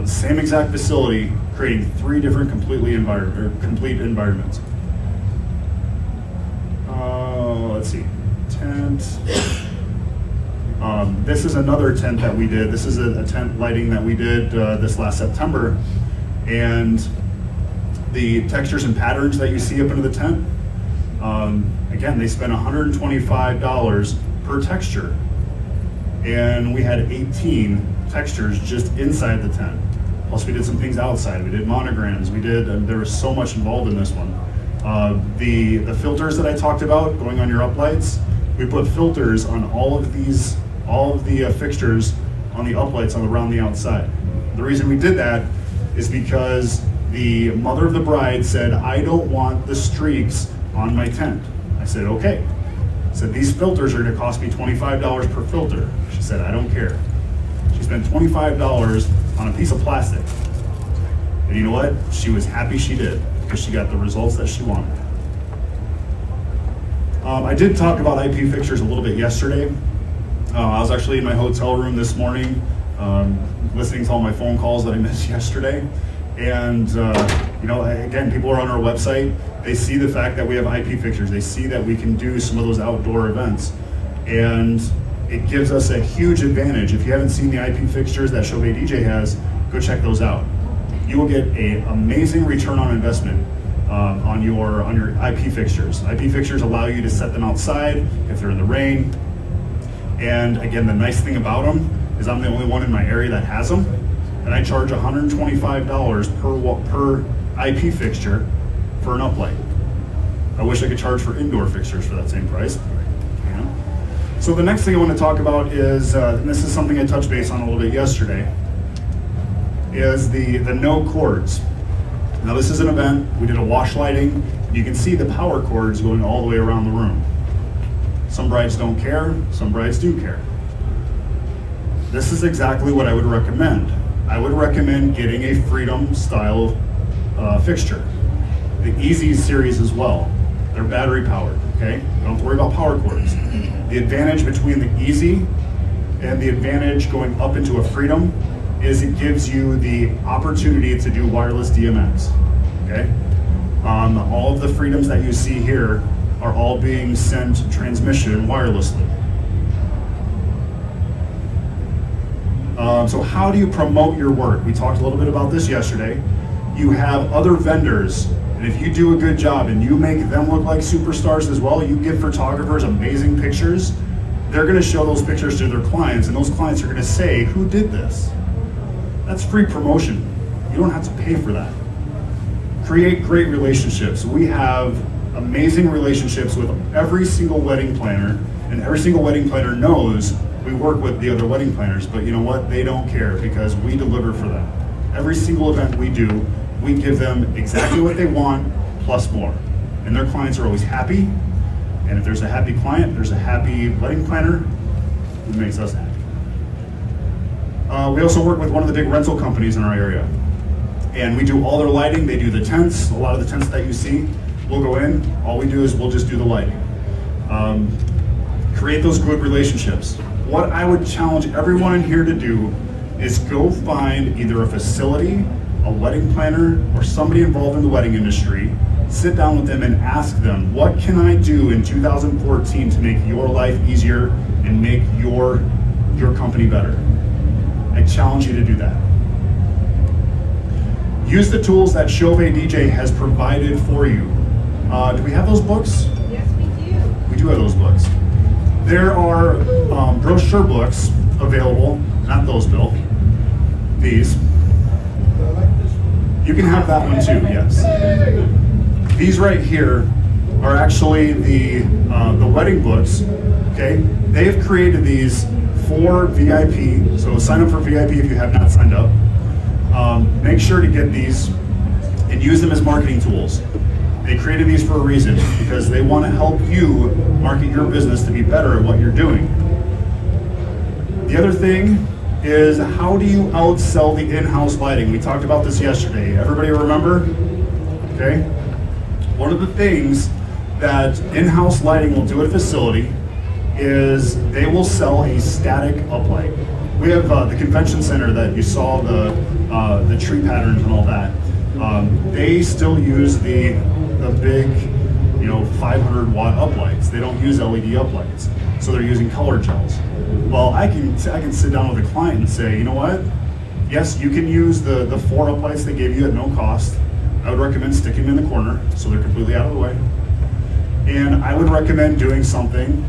same exact facility, creating 3 different complete environments. Let's see, tent. This is another tent that we did. This is a tent lighting that we did this last September. And the textures and patterns that you see up into the tent, again, they spent $125 per texture. And we had 18 textures just inside the tent. Plus we did some things outside. We did monograms. There was so much involved in this one. The filters that I talked about going on your uplights, we put filters on all of the fixtures on the uplights around the outside. The reason we did that is because the mother of the bride said, I don't want the streaks on my tent. I said, okay. I said, these filters are gonna cost me $25 per filter. She said, I don't care. She spent $25 on a piece of plastic. And you know what? She was happy she did, because she got the results that she wanted. I did talk about IP fixtures a little bit yesterday. I was actually in my hotel room this morning, listening to all my phone calls that I missed yesterday. And again, people are on our website. They see the fact that we have IP fixtures. They see that we can do some of those outdoor events. And it gives us a huge advantage. If you haven't seen the IP fixtures that Chauvet DJ has, go check those out. You will get an amazing return on investment on your IP fixtures. IP fixtures allow you to set them outside if they're in the rain. And again, the nice thing about them is I'm the only one in my area that has them, and I charge $125 per IP fixture for an uplight. I wish I could charge for indoor fixtures for that same price. So the next thing I want to talk about is, and this is something I touched base on a little bit yesterday, is the no cords. Now this is an event, we did a wash lighting. You can see the power cords going all the way around the room. Some brides don't care, some brides do care. This is exactly what I would recommend. I would recommend getting a Freedom style fixture. The Easy series as well. They're battery powered, okay? Don't have to worry about power cords. The advantage between the Easy and the advantage going up into a Freedom is it gives you the opportunity to do wireless DMX, okay? All of the Freedoms that you see here are all being sent transmission wirelessly. So how do you promote your work? We talked a little bit about this yesterday. You have other vendors, and if you do a good job and you make them look like superstars as well, you give photographers amazing pictures, they're gonna show those pictures to their clients, and those clients are gonna say, who did this? That's free promotion. You don't have to pay for that. Create great relationships. We have amazing relationships with every single wedding planner, and every single wedding planner knows we work with the other wedding planners, but you know what? They don't care because we deliver for them. Every single event we do, we give them exactly what they want, plus more. And their clients are always happy, and if there's a happy client, there's a happy wedding planner, who makes us happy. We also work with one of the big rental companies in our area. And we do all their lighting, they do the tents, a lot of the tents that you see, we'll go in, all we do is we'll just do the lighting. Create those good relationships. What I would challenge everyone in here to do is go find either a facility, a wedding planner, or somebody involved in the wedding industry, sit down with them and ask them, what can I do in 2014 to make your life easier and make your company better? I challenge you to do that. Use the tools that Chauvet DJ has provided for you. Do we have those books? Yes, we do. We do have those books. There are brochure books available, not those, Bill. These. You can have that one too, yes. These right here are actually the wedding books, okay? They've created these for VIP, so sign up for VIP if you have not signed up. Make sure to get these and use them as marketing tools. They created these for a reason, because they want to help you market your business to be better at what you're doing. The other thing is, how do you outsell the in-house lighting? We talked about this yesterday. Everybody remember? Okay. One of the things that in-house lighting will do at a facility is they will sell a static uplight. We have the convention center that you saw, the tree patterns and all that. They still use the big, 500 watt uplights. They don't use LED uplights, so they're using color gels. Well, I can sit down with a client and say, you know what? Yes, you can use the 4 uplights they gave you at no cost. I would recommend sticking them in the corner so they're completely out of the way. And I would recommend doing something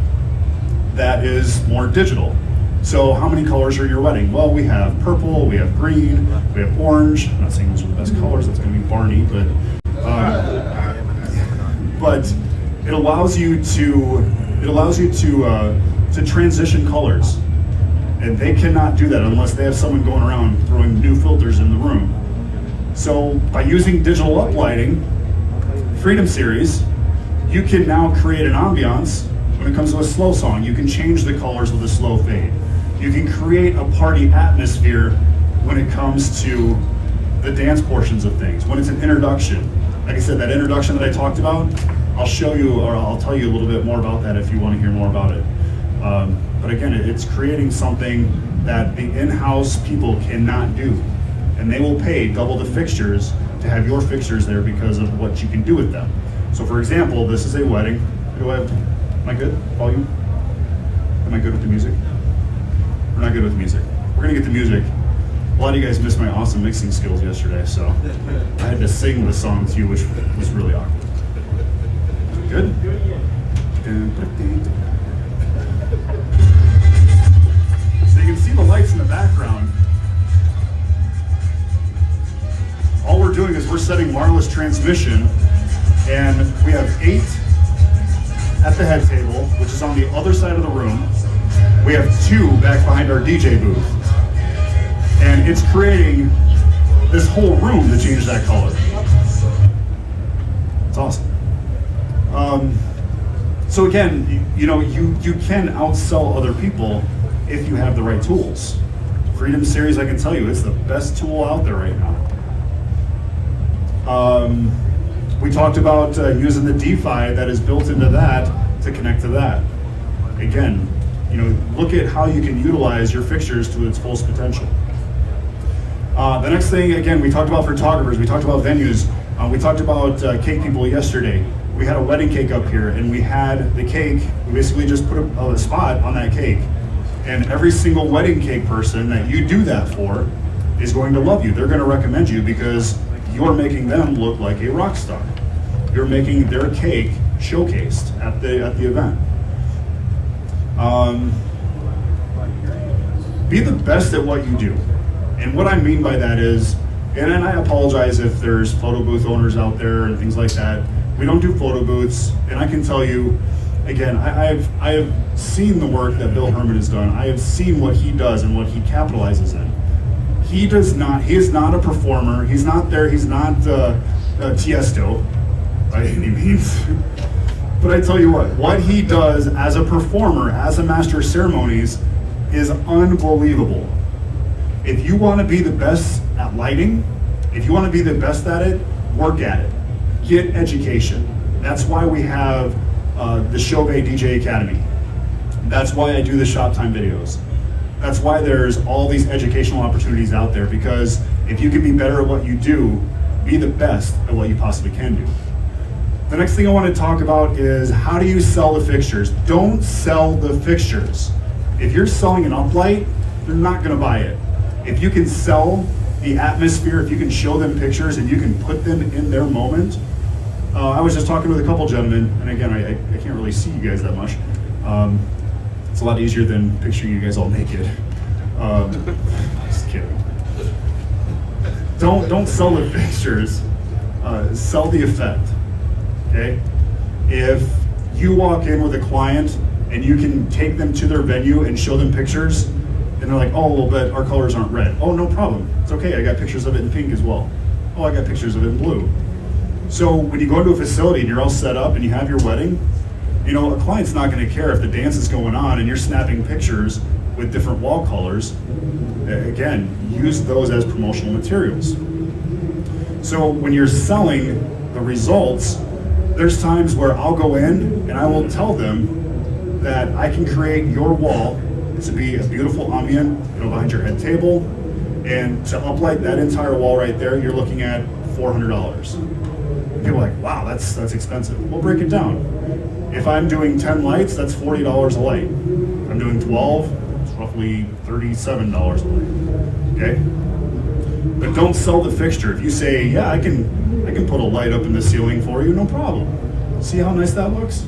that is more digital. So how many colors are in your wedding? Well, we have purple, we have green, we have orange. I'm not saying those are the best colors, that's gonna be Barney, but it allows you to transition colors. And they cannot do that unless they have someone going around throwing new filters in the room. So by using digital uplighting, Freedom Series, you can now create an ambiance when it comes to a slow song. You can change the colors with a slow fade. You can create a party atmosphere when it comes to the dance portions of things. When it's an introduction, like I said, that introduction that I talked about, I'll show you, or I'll tell you a little bit more about that if you want to hear more about it. But again, it's creating something that the in-house people cannot do. And they will pay double the fixtures to have your fixtures there because of what you can do with them. So for example, this is a wedding. Am I good? Volume? Am I good with the music? We're not good with music. We're gonna get the music. A lot of you guys missed my awesome mixing skills yesterday, so I had to sing the song to you, which was really awkward. Good? So you can see the lights in the background. All we're doing is we're setting wireless transmission, and we have 8 at the head table, which is on the other side of the room. We have 2 back behind our DJ booth. And it's creating this whole room to change that color. It's awesome. So again, you can outsell other people if you have the right tools. Freedom Series, I can tell you, it's the best tool out there right now. We talked about using the DeFi that is built into that to connect to that. Again, look at how you can utilize your fixtures to its fullest potential. The next thing, again, we talked about photographers, we talked about venues, we talked about cake people yesterday. We had a wedding cake up here, and we had the cake, we basically just put a spot on that cake. And every single wedding cake person that you do that for is going to love you. They're going to recommend you because you're making them look like a rock star. You're making their cake showcased at the event. Be the best at what you do. And what I mean by that is, and I apologize if there's photo booth owners out there and things like that. We don't do photo booths, and I can tell you, again, I have seen the work that Bill Herman has done. I have seen what he does and what he capitalizes in. He is not a performer. He's not there, he's not Tiesto by any means. But I tell you what he does as a performer, as a master of ceremonies, is unbelievable. If you want to be the best at lighting, if you want to be the best at it, work at it. Get education. That's why we have the Chauvet DJ Academy. That's why I do the shop time videos. That's why there's all these educational opportunities out there, because if you can be better at what you do, be the best at what you possibly can do. The next thing I want to talk about is how do you sell the fixtures? Don't sell the fixtures. If you're selling an uplight, they're not going to buy it. If you can sell the atmosphere, if you can show them pictures and you can put them in their moment. I was just talking with a couple gentlemen, and again, I can't really see you guys that much. It's a lot easier than picturing you guys all naked. Just kidding. Don't sell the fixtures. Sell the effect. Okay? If you walk in with a client and you can take them to their venue and show them pictures, and they're like, oh, well, but our colors aren't red. Oh, no problem. It's okay. I got pictures of it in pink as well. Oh, I got pictures of it in blue. So when you go into a facility and you're all set up and you have your wedding, you know, a client's not going to care if the dance is going on and you're snapping pictures with different wall colors. Again, use those as promotional materials. So when you're selling the results, there's times where I'll go in and I will tell them that I can create your wall to be a beautiful ambient, you know, behind your head table, and to uplight that entire wall right there, you're looking at $400. People are like, wow, that's expensive. We'll break it down. If I'm doing 10 lights, that's $40 a light. If I'm doing 12, it's roughly $37 a light. Okay? But don't sell the fixture. If you say, yeah, I can put a light up in the ceiling for you, no problem. See how nice that looks?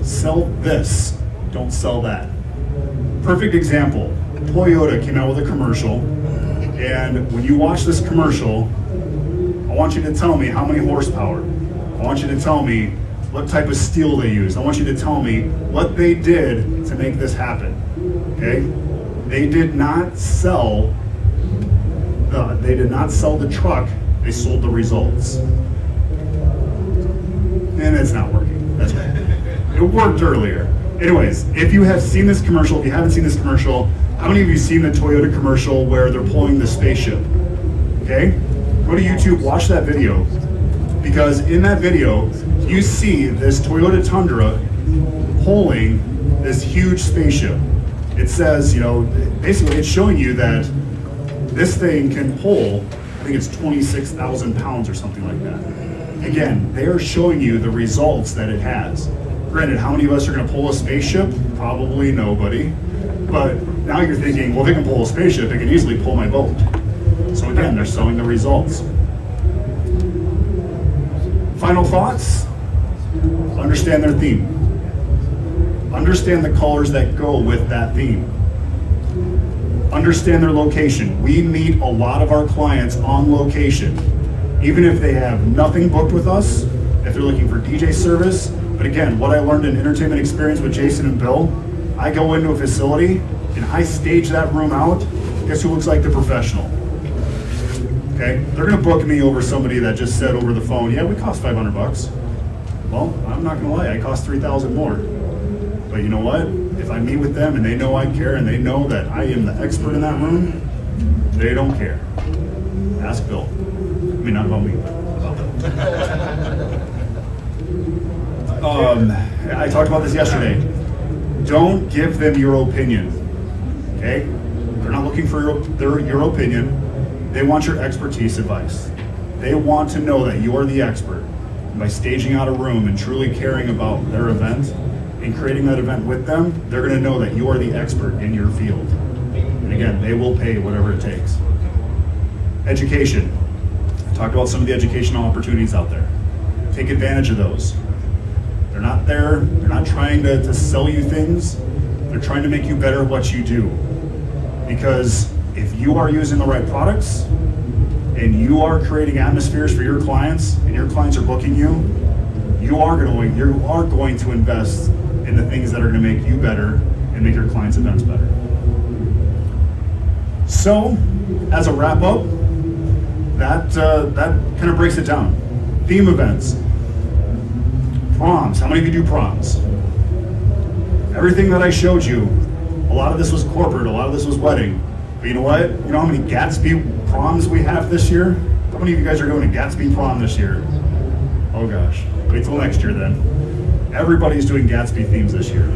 Sell this. Don't sell that. Perfect example. Toyota came out with a commercial, and when you watch this commercial, I want you to tell me how many horsepower. I want you to tell me what type of steel they used. I want you to tell me what they did to make this happen. Okay? They did not sell the truck, they sold the results. And it's not working. That's right. It worked earlier. Anyways, if you have seen this commercial, if you haven't seen this commercial, how many of you seen the Toyota commercial where they're pulling the spaceship? Okay? Go to YouTube, watch that video. Because in that video, you see this Toyota Tundra pulling this huge spaceship. It says, you know, basically it's showing you that this thing can pull, I think it's 26,000 pounds or something like that. Again, they are showing you the results that it has. Granted, how many of us are going to pull a spaceship? Probably nobody. But now you're thinking, well, if it can pull a spaceship, it can easily pull my boat. So again, they're showing the results. Final thoughts? Understand their theme. Understand the colors that go with that theme. Understand their location. We meet a lot of our clients on location. Even if they have nothing booked with us, if they're looking for DJ service. But again, what I learned in entertainment experience with Jason and Bill, I go into a facility and I stage that room out. Guess who looks like the professional? Okay, they're gonna book me over somebody that just said over the phone, yeah, we cost $500. Well, I'm not gonna lie, I cost 3,000 more. But you know what? If I meet with them and they know I care and they know that I am the expert in that room, they don't care. Ask Bill. I mean, not about me, but about them. I talked about this yesterday. Don't give them your opinion. Okay? They're not looking for your opinion. They want your expertise advice. They want to know that you're the expert. And by staging out a room and truly caring about their event, in creating that event with them, they're gonna know that you are the expert in your field. And again, they will pay whatever it takes. Education. I talked about some of the educational opportunities out there. Take advantage of those. They're not there, they're not trying to sell you things, they're trying to make you better at what you do. Because if you are using the right products, and you are creating atmospheres for your clients, and your clients are booking you, you are going to invest in the things that are going to make you better and make your clients' events better. So, as a wrap up, that kind of breaks it down. Theme events, proms. How many of you do proms? Everything that I showed you, a lot of this was corporate, a lot of this was wedding. But you know what? You know how many Gatsby proms we have this year? How many of you guys are going to Gatsby prom this year? Oh gosh, wait till next year then. Everybody's doing Gatsby themes this year.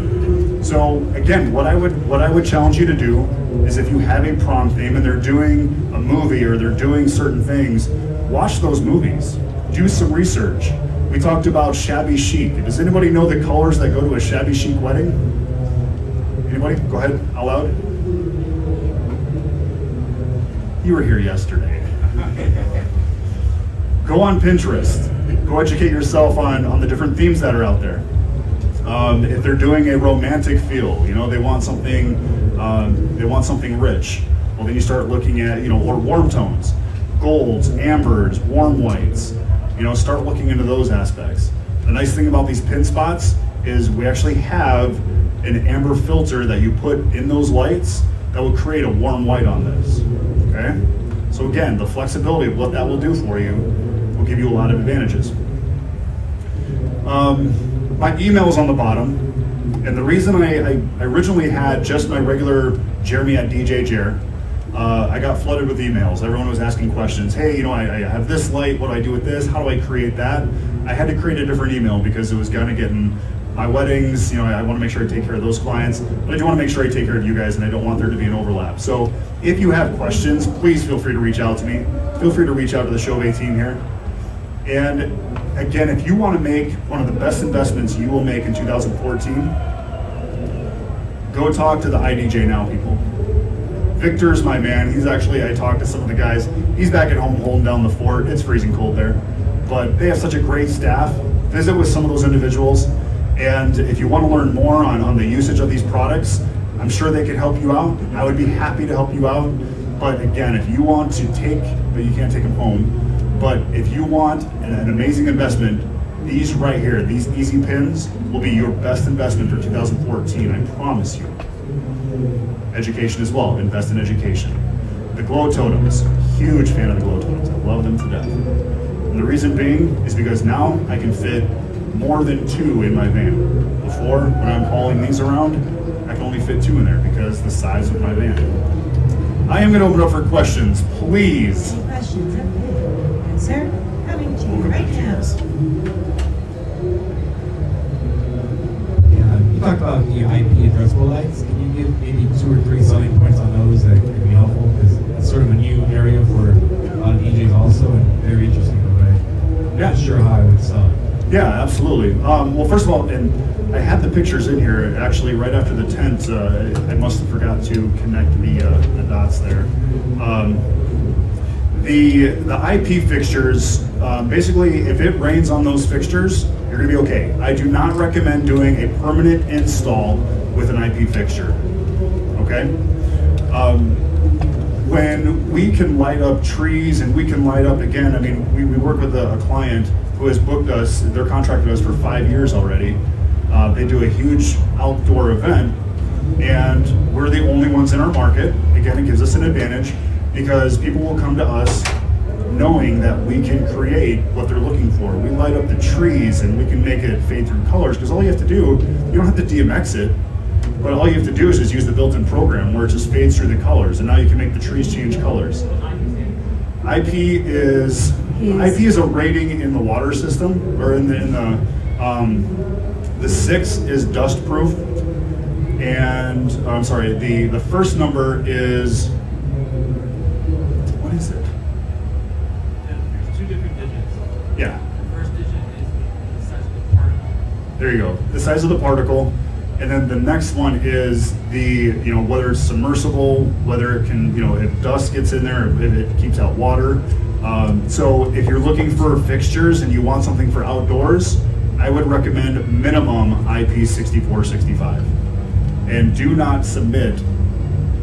So again, what I would challenge you to do is if you have a prom theme and they're doing a movie or they're doing certain things, watch those movies. Do some research. We talked about shabby chic. Does anybody know the colors that go to a shabby chic wedding? Anybody? Go ahead, out loud. You were here yesterday. Go on Pinterest. Go educate yourself on the different themes that are out there. If they're doing a romantic feel, they want something rich. Well, then you start looking at, or warm tones, golds, ambers, warm whites. Start looking into those aspects. The nice thing about these pin spots is we actually have an amber filter that you put in those lights that will create a warm white on this. Okay? So again, the flexibility of what that will do for you will give you a lot of advantages. My email is on the bottom, and the reason I originally had just my regular Jeremy at DJ Jer, I got flooded with emails. Everyone was asking questions. Hey, I have this light, what do I do with this? How do I create that? I had to create a different email because it was kind of getting my weddings, I want to make sure I take care of those clients, but I do want to make sure I take care of you guys, and I don't want there to be an overlap. So if you have questions, please feel free to reach out to me. Feel free to reach out to the Chauvet team here. And again, if you want to make one of the best investments you will make in 2014, go talk to the IDJ Now people. Victor's my man. I talked to some of the guys. He's back at home holding down the fort. It's freezing cold there. But they have such a great staff. Visit with some of those individuals. And if you want to learn more on the usage of these products, I'm sure they could help you out. I would be happy to help you out. But again, if you want to but you can't take them home, but if you want an amazing investment, these right here, these easy pins will be your best investment for 2014, I promise you. Education as well, invest in education. The glow totems, huge fan of the glow totems, I love them to death. And the reason being is because now I can fit more than 2 in my van. Before, when I'm hauling these around, I can only fit 2 in there because the size of my van. I am going to open up for questions, please. Any questions? Okay. Yes, sir. Coming to you right now. Yeah, you talked about the IP addressable lights. Can you give maybe 2 or 3 selling points on those that could be helpful? Because it's sort of a new area for a lot of DJs also, and very interesting, but I'm not sure how I would sell it. Yeah, absolutely. Well, first of all, and I had the pictures in here, actually, right after the tent. I must have forgot to connect the dots there. The IP fixtures, basically, if it rains on those fixtures, you're going to be okay. I do not recommend doing a permanent install with an IP fixture, okay? When we can light up trees and we can light up, again, I mean, we work with a client who has booked us, they're contracted us for 5 years already. They do a huge outdoor event, and we're the only ones in our market. Again, it gives us an advantage because people will come to us knowing that we can create what they're looking for. We light up the trees and we can make it fade through colors, because all you have to do, you don't have to DMX it, but all you have to do is just use the built-in program where it just fades through the colors, and now you can make the trees change colors. IP is a rating in the water system, or in the 6 is dust proof, and I'm sorry, the first number is, what is it? There's 2 different digits. Yeah. The first digit is the size of the particle. There you go. The size of the particle. And then the next one is the, whether it's submersible, whether it can, if dust gets in there, if it keeps out water. So if you're looking for fixtures and you want something for outdoors, I would recommend minimum IP6465. And do not submit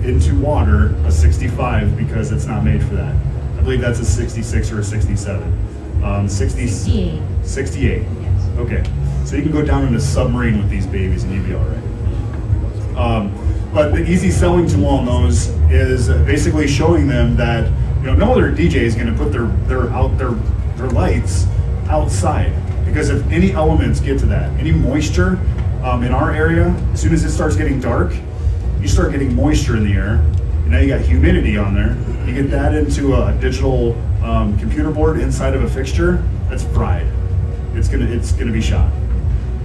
into water a 65 because it's not made for that. I believe that's a 66 or a 67. 68. 68. Yes. Okay. So you can go down in a submarine with these babies and you'd be all right. But the easy selling tool on those is basically showing them that no other DJ is going to put their lights outside, because if any elements get to that, any moisture in our area, as soon as it starts getting dark, you start getting moisture in the air. And now you got humidity on there. You get that into a digital computer board inside of a fixture, that's fried. It's gonna be shot.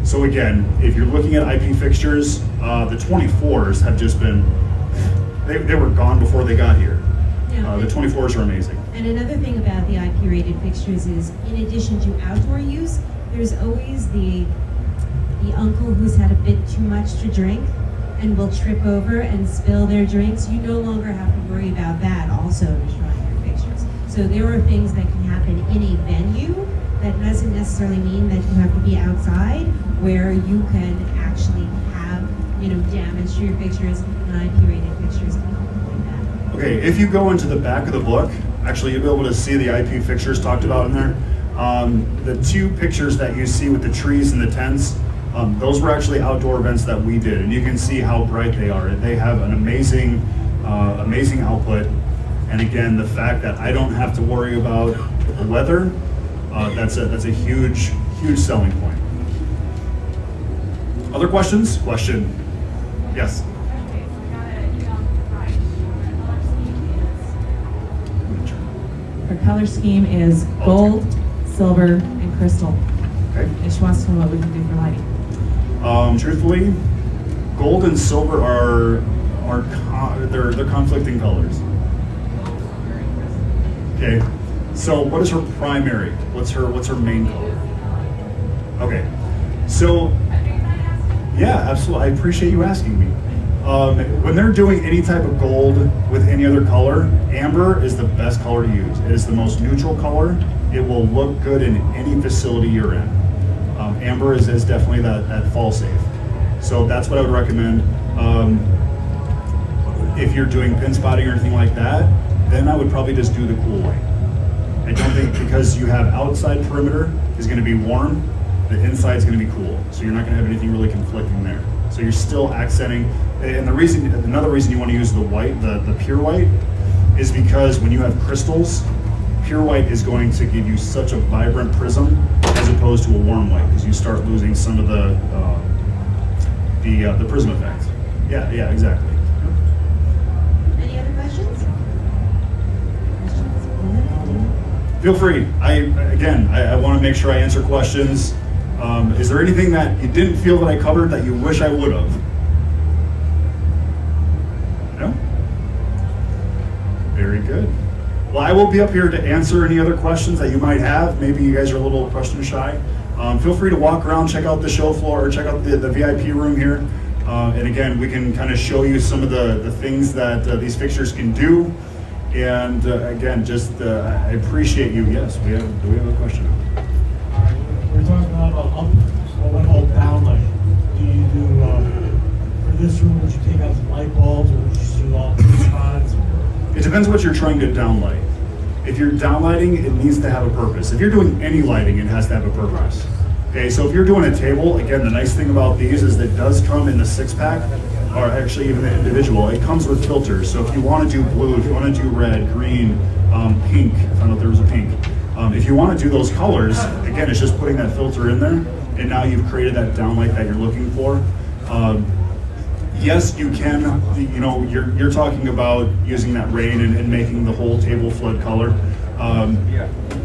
So again, if you're looking at IP fixtures, the 24s have just been, they were gone before they got here. Yeah. The 24s are amazing. And another thing about the IP rated fixtures is, in addition to outdoor use, there's always the uncle who's had a bit too much to drink and will trip over and spill their drinks. You no longer have to worry about that also destroying your fixtures. So there are things that can happen in a venue that doesn't necessarily mean that you have to be outside, where you can actually have, damage to your fixtures, and IP rated fixtures can help avoid that. Okay, if you go into the back of the book, actually you'll be able to see the IP fixtures talked about in there. The two pictures that you see with the trees and the tents, those were actually outdoor events that we did, and you can see how bright they are. They have an amazing output, and again, the fact that I don't have to worry about the weather, that's a huge selling point. Other questions? Question? Yes. Okay, so we got an email from Brech. Her color scheme is gold, silver, and crystal. Okay. And she wants to know what we can do for lighting. Truthfully, gold and silver are they're conflicting colors. Okay. So what is her primary? What's her main color? Okay. So yeah, absolutely. I appreciate you asking me. When they're doing any type of gold with any other color, amber is the best color to use. It is the most neutral color. It will look good in any facility you're in. Amber is definitely that fall safe. So that's what I would recommend. If you're doing pin spotting or anything like that, then I would probably just do the cool white. I don't think, because you have outside perimeter is going to be warm, the inside is going to be cool. So you're not going to have anything really conflicting there. So you're still accenting. And another reason you want to use the white, the pure white, is because when you have crystals, pure white is going to give you such a vibrant prism as opposed to a warm white, because you start losing some of the prism effect. Yeah, exactly. Any other questions? Feel free. I want to make sure I answer questions. Is there anything that you didn't feel that I covered that you wish I would have? No? Very good. Well, I will be up here to answer any other questions that you might have. Maybe you guys are a little question shy. Feel free to walk around, check out the show floor, or check out the VIP room here. And again, we can kind of show you some of the things that these fixtures can do. And again, just I appreciate you. Yes, do we have a question? We're talking about what called downlight. Do you do, for this room, would you take out some light bulbs, or would you just do all three spots? It depends what you're trying to downlight. If you're downlighting, it needs to have a purpose. If you're doing any lighting, it has to have a purpose. Okay, so if you're doing a table, again, the nice thing about these is that it does come in the 6-pack, or actually even the individual. It comes with filters. So if you want to do blue, if you want to do red, green, pink, I found out there was a pink. If you want to do those colors, again, it's just putting that filter in there, and now you've created that downlight that you're looking for. Yes, you can, you're talking about using that rain and making the whole table flood color.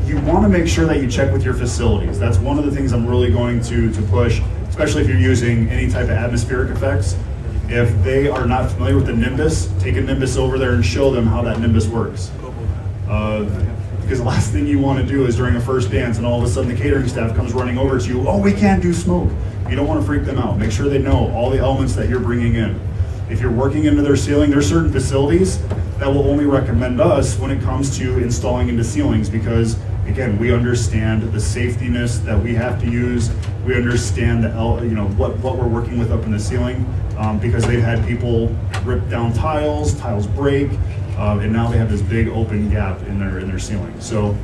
You want to make sure that you check with your facilities. That's one of the things I'm really going to push, especially if you're using any type of atmospheric effects. If they are not familiar with the Nimbus, take a Nimbus over there and show them how that Nimbus works. Because the last thing you want to do is during a first dance and all of a sudden the catering staff comes running over to you, oh, we can't do smoke. You don't want to freak them out. Make sure they know all the elements that you're bringing in. If you're working into their ceiling, there's certain facilities that will only recommend us when it comes to installing into ceilings because, again, we understand the safetiness that we have to use. We understand what we're working with up in the ceiling because they've had people rip down tiles break, and now they have this big open gap in their ceiling. So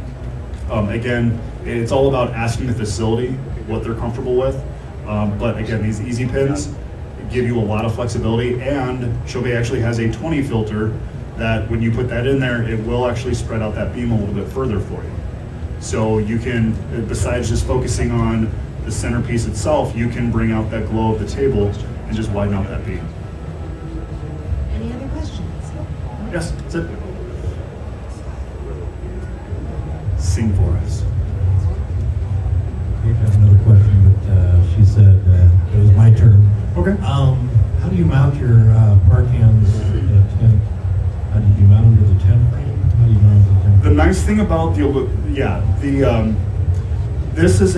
again, it's all about asking the facility what they're comfortable with. But again, these easy pins give you a lot of flexibility, and Chauvet actually has a 20 filter that when you put that in there, it will actually spread out that beam a little bit further for you. So you can, besides just focusing on the centerpiece itself, you can bring out that glow of the table and just widen out that beam. Any other questions? Yes, that's it. Sing for us. I have another question, but she said it was my turn. Okay. How do you mount your park hands tent? How do you mount them to the tent frame? How do you mount the tent? The nice thing about this is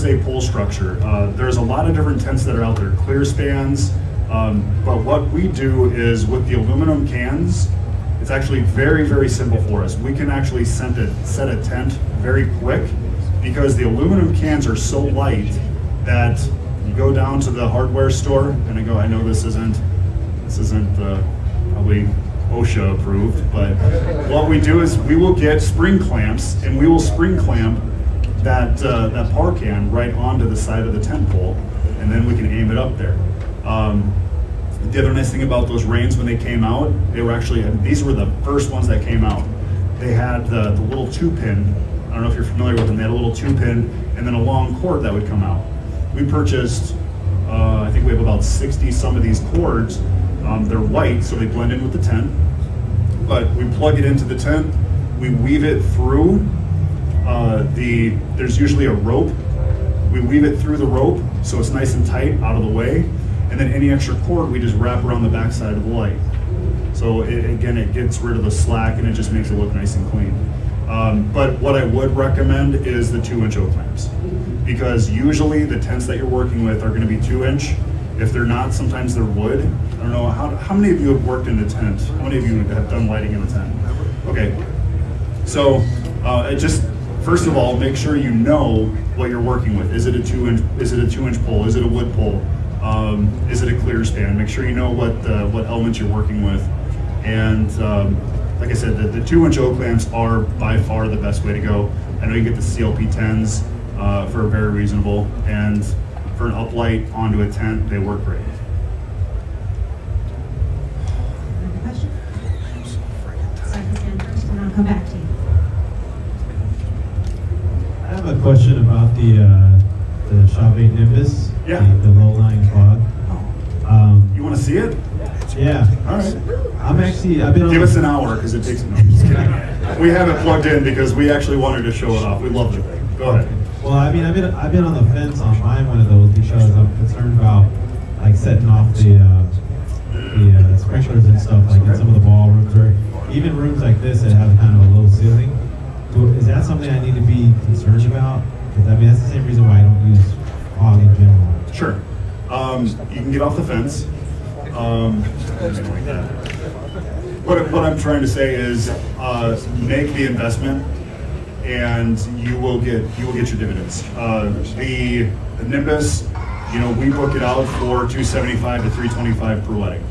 a pole structure. There's a lot of different tents that are out there, clear spans. But what we do is with the aluminum cans, it's actually very, very simple for us. We can actually set a tent very quick because the aluminum cans are so light that you go down to the hardware store and I know this isn't probably OSHA approved, but what we do is we will get spring clamps and we will spring clamp that par can right onto the side of the tent pole, and then we can aim it up there. The other nice thing about those reins when they came out, these were the first ones that came out. They had the little 2-pin. I don't know if you're familiar with them. They had a little 2-pin and then a long cord that would come out. We purchased, I think we have about 60 some of these cords. They're white, so they blend in with the tent. But we plug it into the tent, we weave it through there's usually a rope. We weave it through the rope so it's nice and tight out of the way. And then any extra cord we just wrap around the backside of the light. So it gets rid of the slack and it just makes it look nice and clean. But what I would recommend is the 2-inch O-clamps, because usually the tents that you're working with are going to be 2-inch. If they're not, sometimes they're wood. I don't know, how many of you have worked in a tent? How many of you have done lighting in a tent? Okay, so first of all, make sure you know what you're working with. Is it a 2-inch pole? Is it a wood pole? Is it a clear span? Make sure you know what elements you're working with. And like I said, the 2-inch O-clamps are by far the best way to go. I know you get the CLP 10s for very reasonable, and for an uplight onto a tent, they work great. Another question? Start this end first, and I'll come back to you. I have a question about the Chauvet Nimbus, Yeah. the low-lying fog. You want to see it? Yeah. All right. I've been on Give us an hour because it takes. No, I'm just kidding. We have it plugged in because we actually wanted to show it off. We love the thing. Go ahead. Well, I've been on the fence on buying one of those because I'm concerned about like setting off the sprinklers and stuff like in some of the ballrooms or even rooms like this that have kind of a low ceiling. So is that something I need to be concerned about? Because that's the same reason why I don't use fog in general. Sure. You can get off the fence. What I'm trying to say is make the investment and you will get your dividends. The Nimbus, we book it out for $275 to $325 per wedding.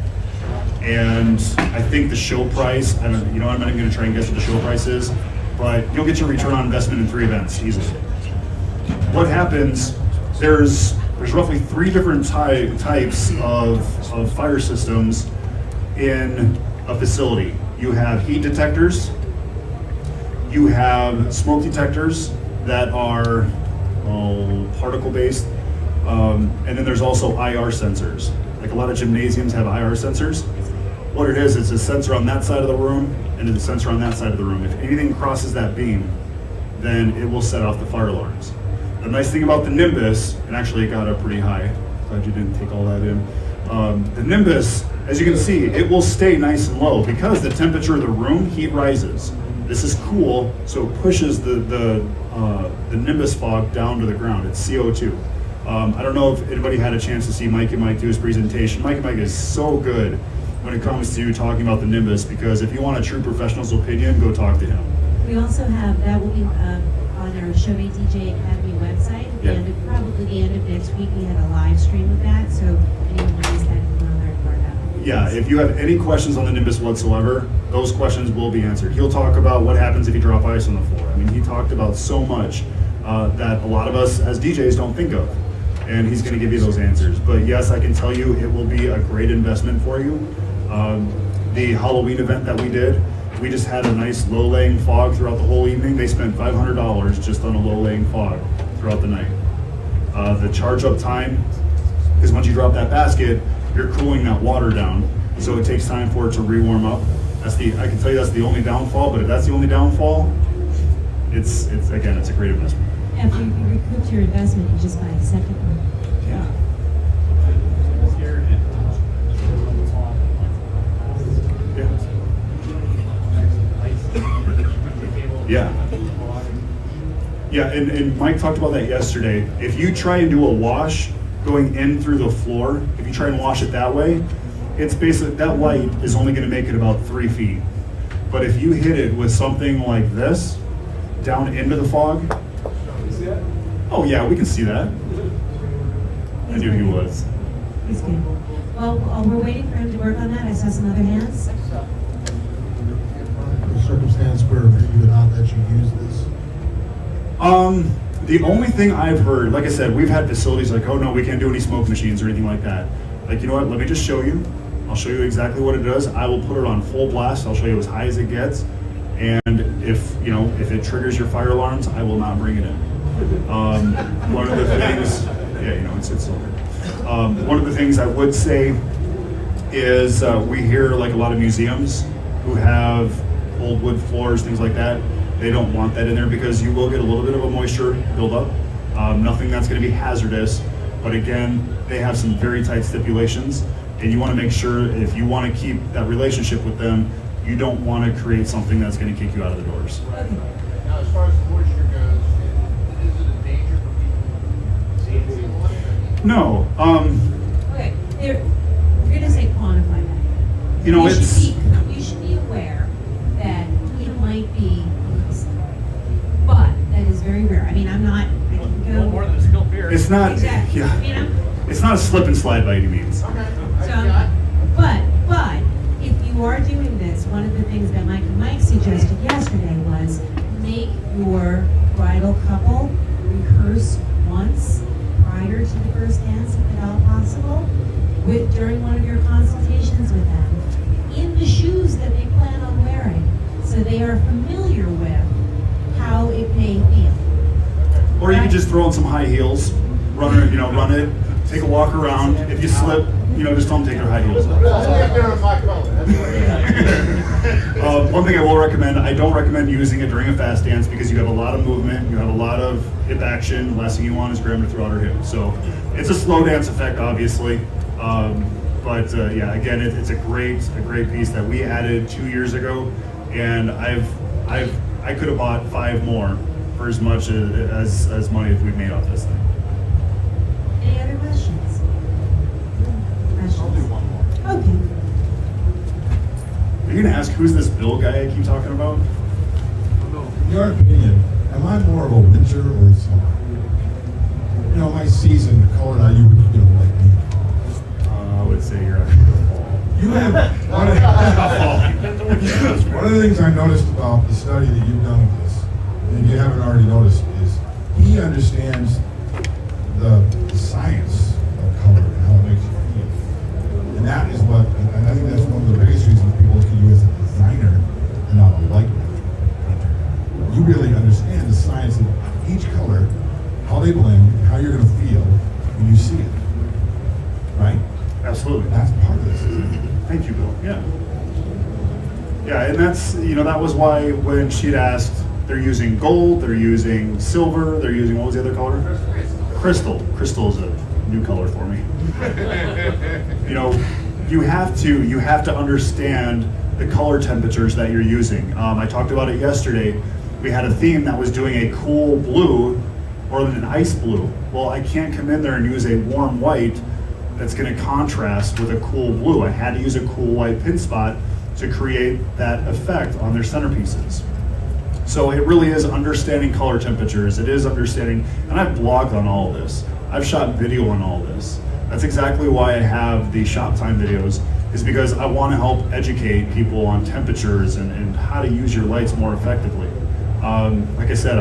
And I think the show price, I'm not even going to try and guess what the show price is, but you'll get your return on investment in 3 events easily. What happens, there's roughly 3 different types of fire systems in a facility. You have heat detectors, you have smoke detectors that are particle based, and then there's also IR sensors. Like a lot of gymnasiums have IR sensors. What it is, it's a sensor on that side of the room and it's a sensor on that side of the room. If anything crosses that beam, then it will set off the fire alarms. The nice thing about the Nimbus, and actually it got up pretty high, glad you didn't take all that in. The Nimbus, as you can see, it will stay nice and low because the temperature of the room, heat rises. This is cool, so it pushes the nimbus fog down to the ground. It's CO2. I don't know if anybody had a chance to see Mike and Mike do his presentation. Mike and Mike is so good when it comes to talking about the nimbus, because if you want a true professional's opinion, go talk to him. We also have, that will be on our Chauvet DJ Academy website. Yeah. And probably the end of next week, we had a live stream of that, so anyone who's that can learn more about it. Yeah, if you have any questions on the nimbus whatsoever, those questions will be answered. He'll talk about what happens if you drop ice on the floor. I mean, he talked about so much that a lot of us as DJs don't think of. And he's going to give you those answers. But yes, I can tell you it will be a great investment for you. The Halloween event that we did, we just had a nice low-laying fog throughout the whole evening. They spent $500 just on a low-laying fog throughout the night. The charge-up time, because once you drop that basket, you're cooling that water down, so it takes time for it to re-warm up. I can tell you that's the only downfall, but if that's the only downfall, it's again, it's a great investment. After you recoup your investment, you just buy a second one. Yeah. Yeah. Yeah, and Mike talked about that yesterday. If you try and do a wash going in through the floor, if you try and wash it that way, it's basically, that light is only gonna make it about 3 feet. But if you hit it with something like this, down into the fog. Oh yeah, we can see that. I knew he was. He's good. Well, we're waiting for him to work on that. I saw some other hands. A circumstance where maybe would not let you use this? The only thing I've heard, like I said, we've had facilities like, oh no, we can't do any smoke machines or anything like that. Like, you know what, let me just show you. I'll show you exactly what it does. I will put it on full blast. I'll show you as high as it gets. And if it triggers your fire alarms, I will not bring it in. One of the things, yeah, it's silver. One of the things I would say is we hear like a lot of museums who have old wood floors, things like that. They don't want that in there because you will get a little bit of a moisture buildup. Nothing that's going to be hazardous, but again, they have some very tight stipulations, and you want to make sure if you want to keep that relationship with them, you don't want to create something that's going to kick you out of the doors. Now, as far as the moisture goes, is it a danger for people seeing water? No, Okay, we're gonna say quantify that. you should be aware that it might be, but that is very rare. I mean, I can go. No more than a spill beer. it's not, Exactly. yeah, You know? it's not a slip and slide by any means. Okay. So, but if you are doing this, one of the things that Mike and Mike suggested yesterday was make your bridal couple rehearse once prior to the first dance, if at all possible, during one of your consultations with them, in the shoes that they plan on wearing, so they are familiar with how it may feel. Or you could just throw on some high heels, run it, take a walk around. If you slip, just don't take your high heels off. One thing I will recommend, I don't recommend using it during a fast dance because you have a lot of movement, you have a lot of hip action. The last thing you want is Graham to throw out her hip. So it's a slow dance effect, obviously. Yeah, again, it's a great piece that we added 2 years ago, and I could have bought 5 more for as much as money as we've made off this thing. Any other questions? I'll do one more. Okay. Are you gonna ask who's this Bill guy I keep talking about? In your opinion, am I more of a winter or a summer? My season, the color that you would like me. I would say you're actually a fall. You have one of the things I noticed about the study that you've done with this, and you haven't already noticed, is he understands the science of color and how it makes you feel. And that is what, and I think that's one of the biggest reasons people look at you as a designer and not a light painter. You really understand the science of each color, how they blend, how you're going to feel when you see it. Right? Absolutely. That's part of this, isn't it? Thank you, Bill. Yeah. Yeah, and that's, that was why when she'd asked, they're using gold, they're using silver, they're using, what was the other color? Crystal. Crystal is a new color for me. you have to understand the color temperatures that you're using. I talked about it yesterday. We had a theme that was doing a cool blue or an ice blue. Well, I can't come in there and use a warm white that's going to contrast with a cool blue. I had to use a cool white pin spot to create that effect on their centerpieces. So it really is understanding color temperatures. It is understanding, and I've blogged on all of this. I've shot video on all of this. That's exactly why I have the shop time videos, is because I want to help educate people on temperatures and how to use your lights more effectively. Like I said,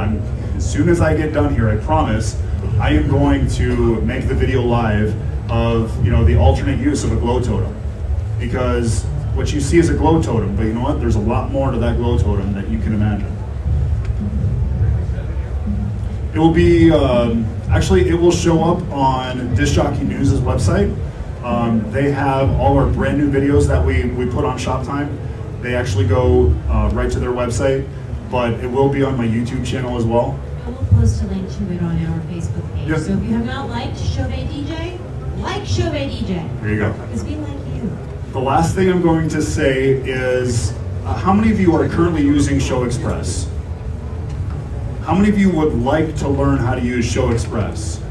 as soon as I get done here, I promise, I am going to make the video live of the alternate use of a glow totem. Because what you see is a glow totem, but you know what? There's a lot more to that glow totem that you can imagine. It will be, actually it will show up on Disc Jockey News' website. They have all our brand new videos that we put on Shop Time. They actually go right to their website, but it will be on my YouTube channel as well. I will post a link to it on our Facebook page. Yep. So if you have not liked Chauvet DJ, like Chauvet DJ. There you go. Because we like you. The last thing I'm going to say is, how many of you are currently using Show Express? How many of you would like to learn how to use Show Express?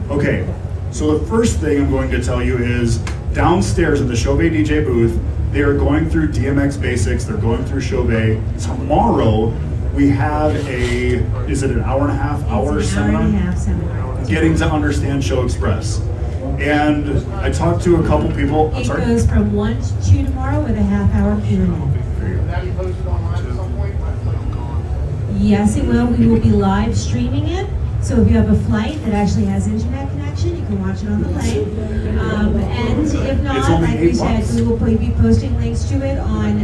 Okay, so the first thing I'm going to tell you is, downstairs in the Chauvet DJ booth, they are going through DMX Basics, they're going through Chauvet. Tomorrow, we have is it an hour and a half It's an hour and a half seminar. Getting to understand Show Express. And I talked to a couple people, I'm It sorry? goes from 1 to 2 tomorrow with a half-hour Q&A. Will that be posted online at some point? Yes, it will. We will be live streaming it. So if you have a flight that actually has internet connection, you can watch it on the plane. And if It's not, only like we $8. said, we will be posting links to it on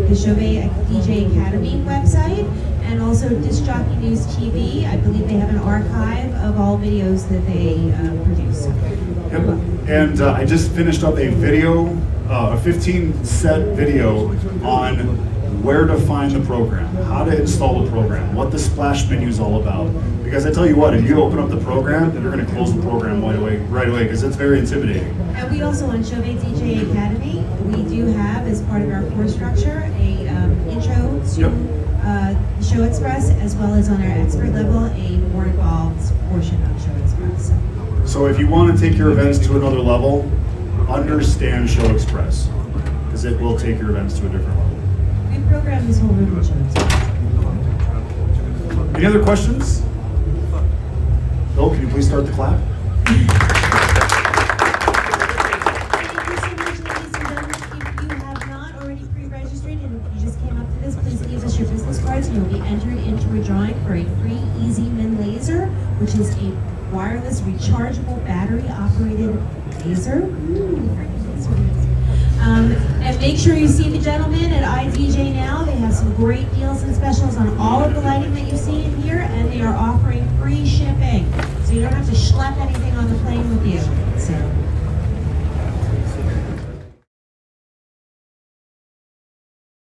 the Chauvet DJ Academy website and also Disc Jockey News TV. I believe they have an archive of all videos that they produce. Yep. And I just finished up a video, a 15-set video on where to find the program, how to install the program, what the splash menu is all about. Because I tell you what, if you open up the program, then you're going to close the program right away, because it's very intimidating. And we also on Chauvet DJ Academy, we do have as part of our course structure a intro to Show Express, as well as on our expert level a more involved portion of Show Express. So if you want to take your events to another level, understand Show Express, because it will take your events to a different level. We program this whole room on Show Express. Any other questions? Bill, can you please start the clap? Thank you so much, ladies and gentlemen. If you have not already pre-registered and if you just came up to this, please give us your business cards and you'll be entered into a drawing for a free Easy Min laser, which is a wireless rechargeable battery operated laser. And make sure you see the gentlemen at iDJ Now. They have some great deals and specials on all of the lighting that you see in here, and they are offering free shipping. So you don't have to schlep anything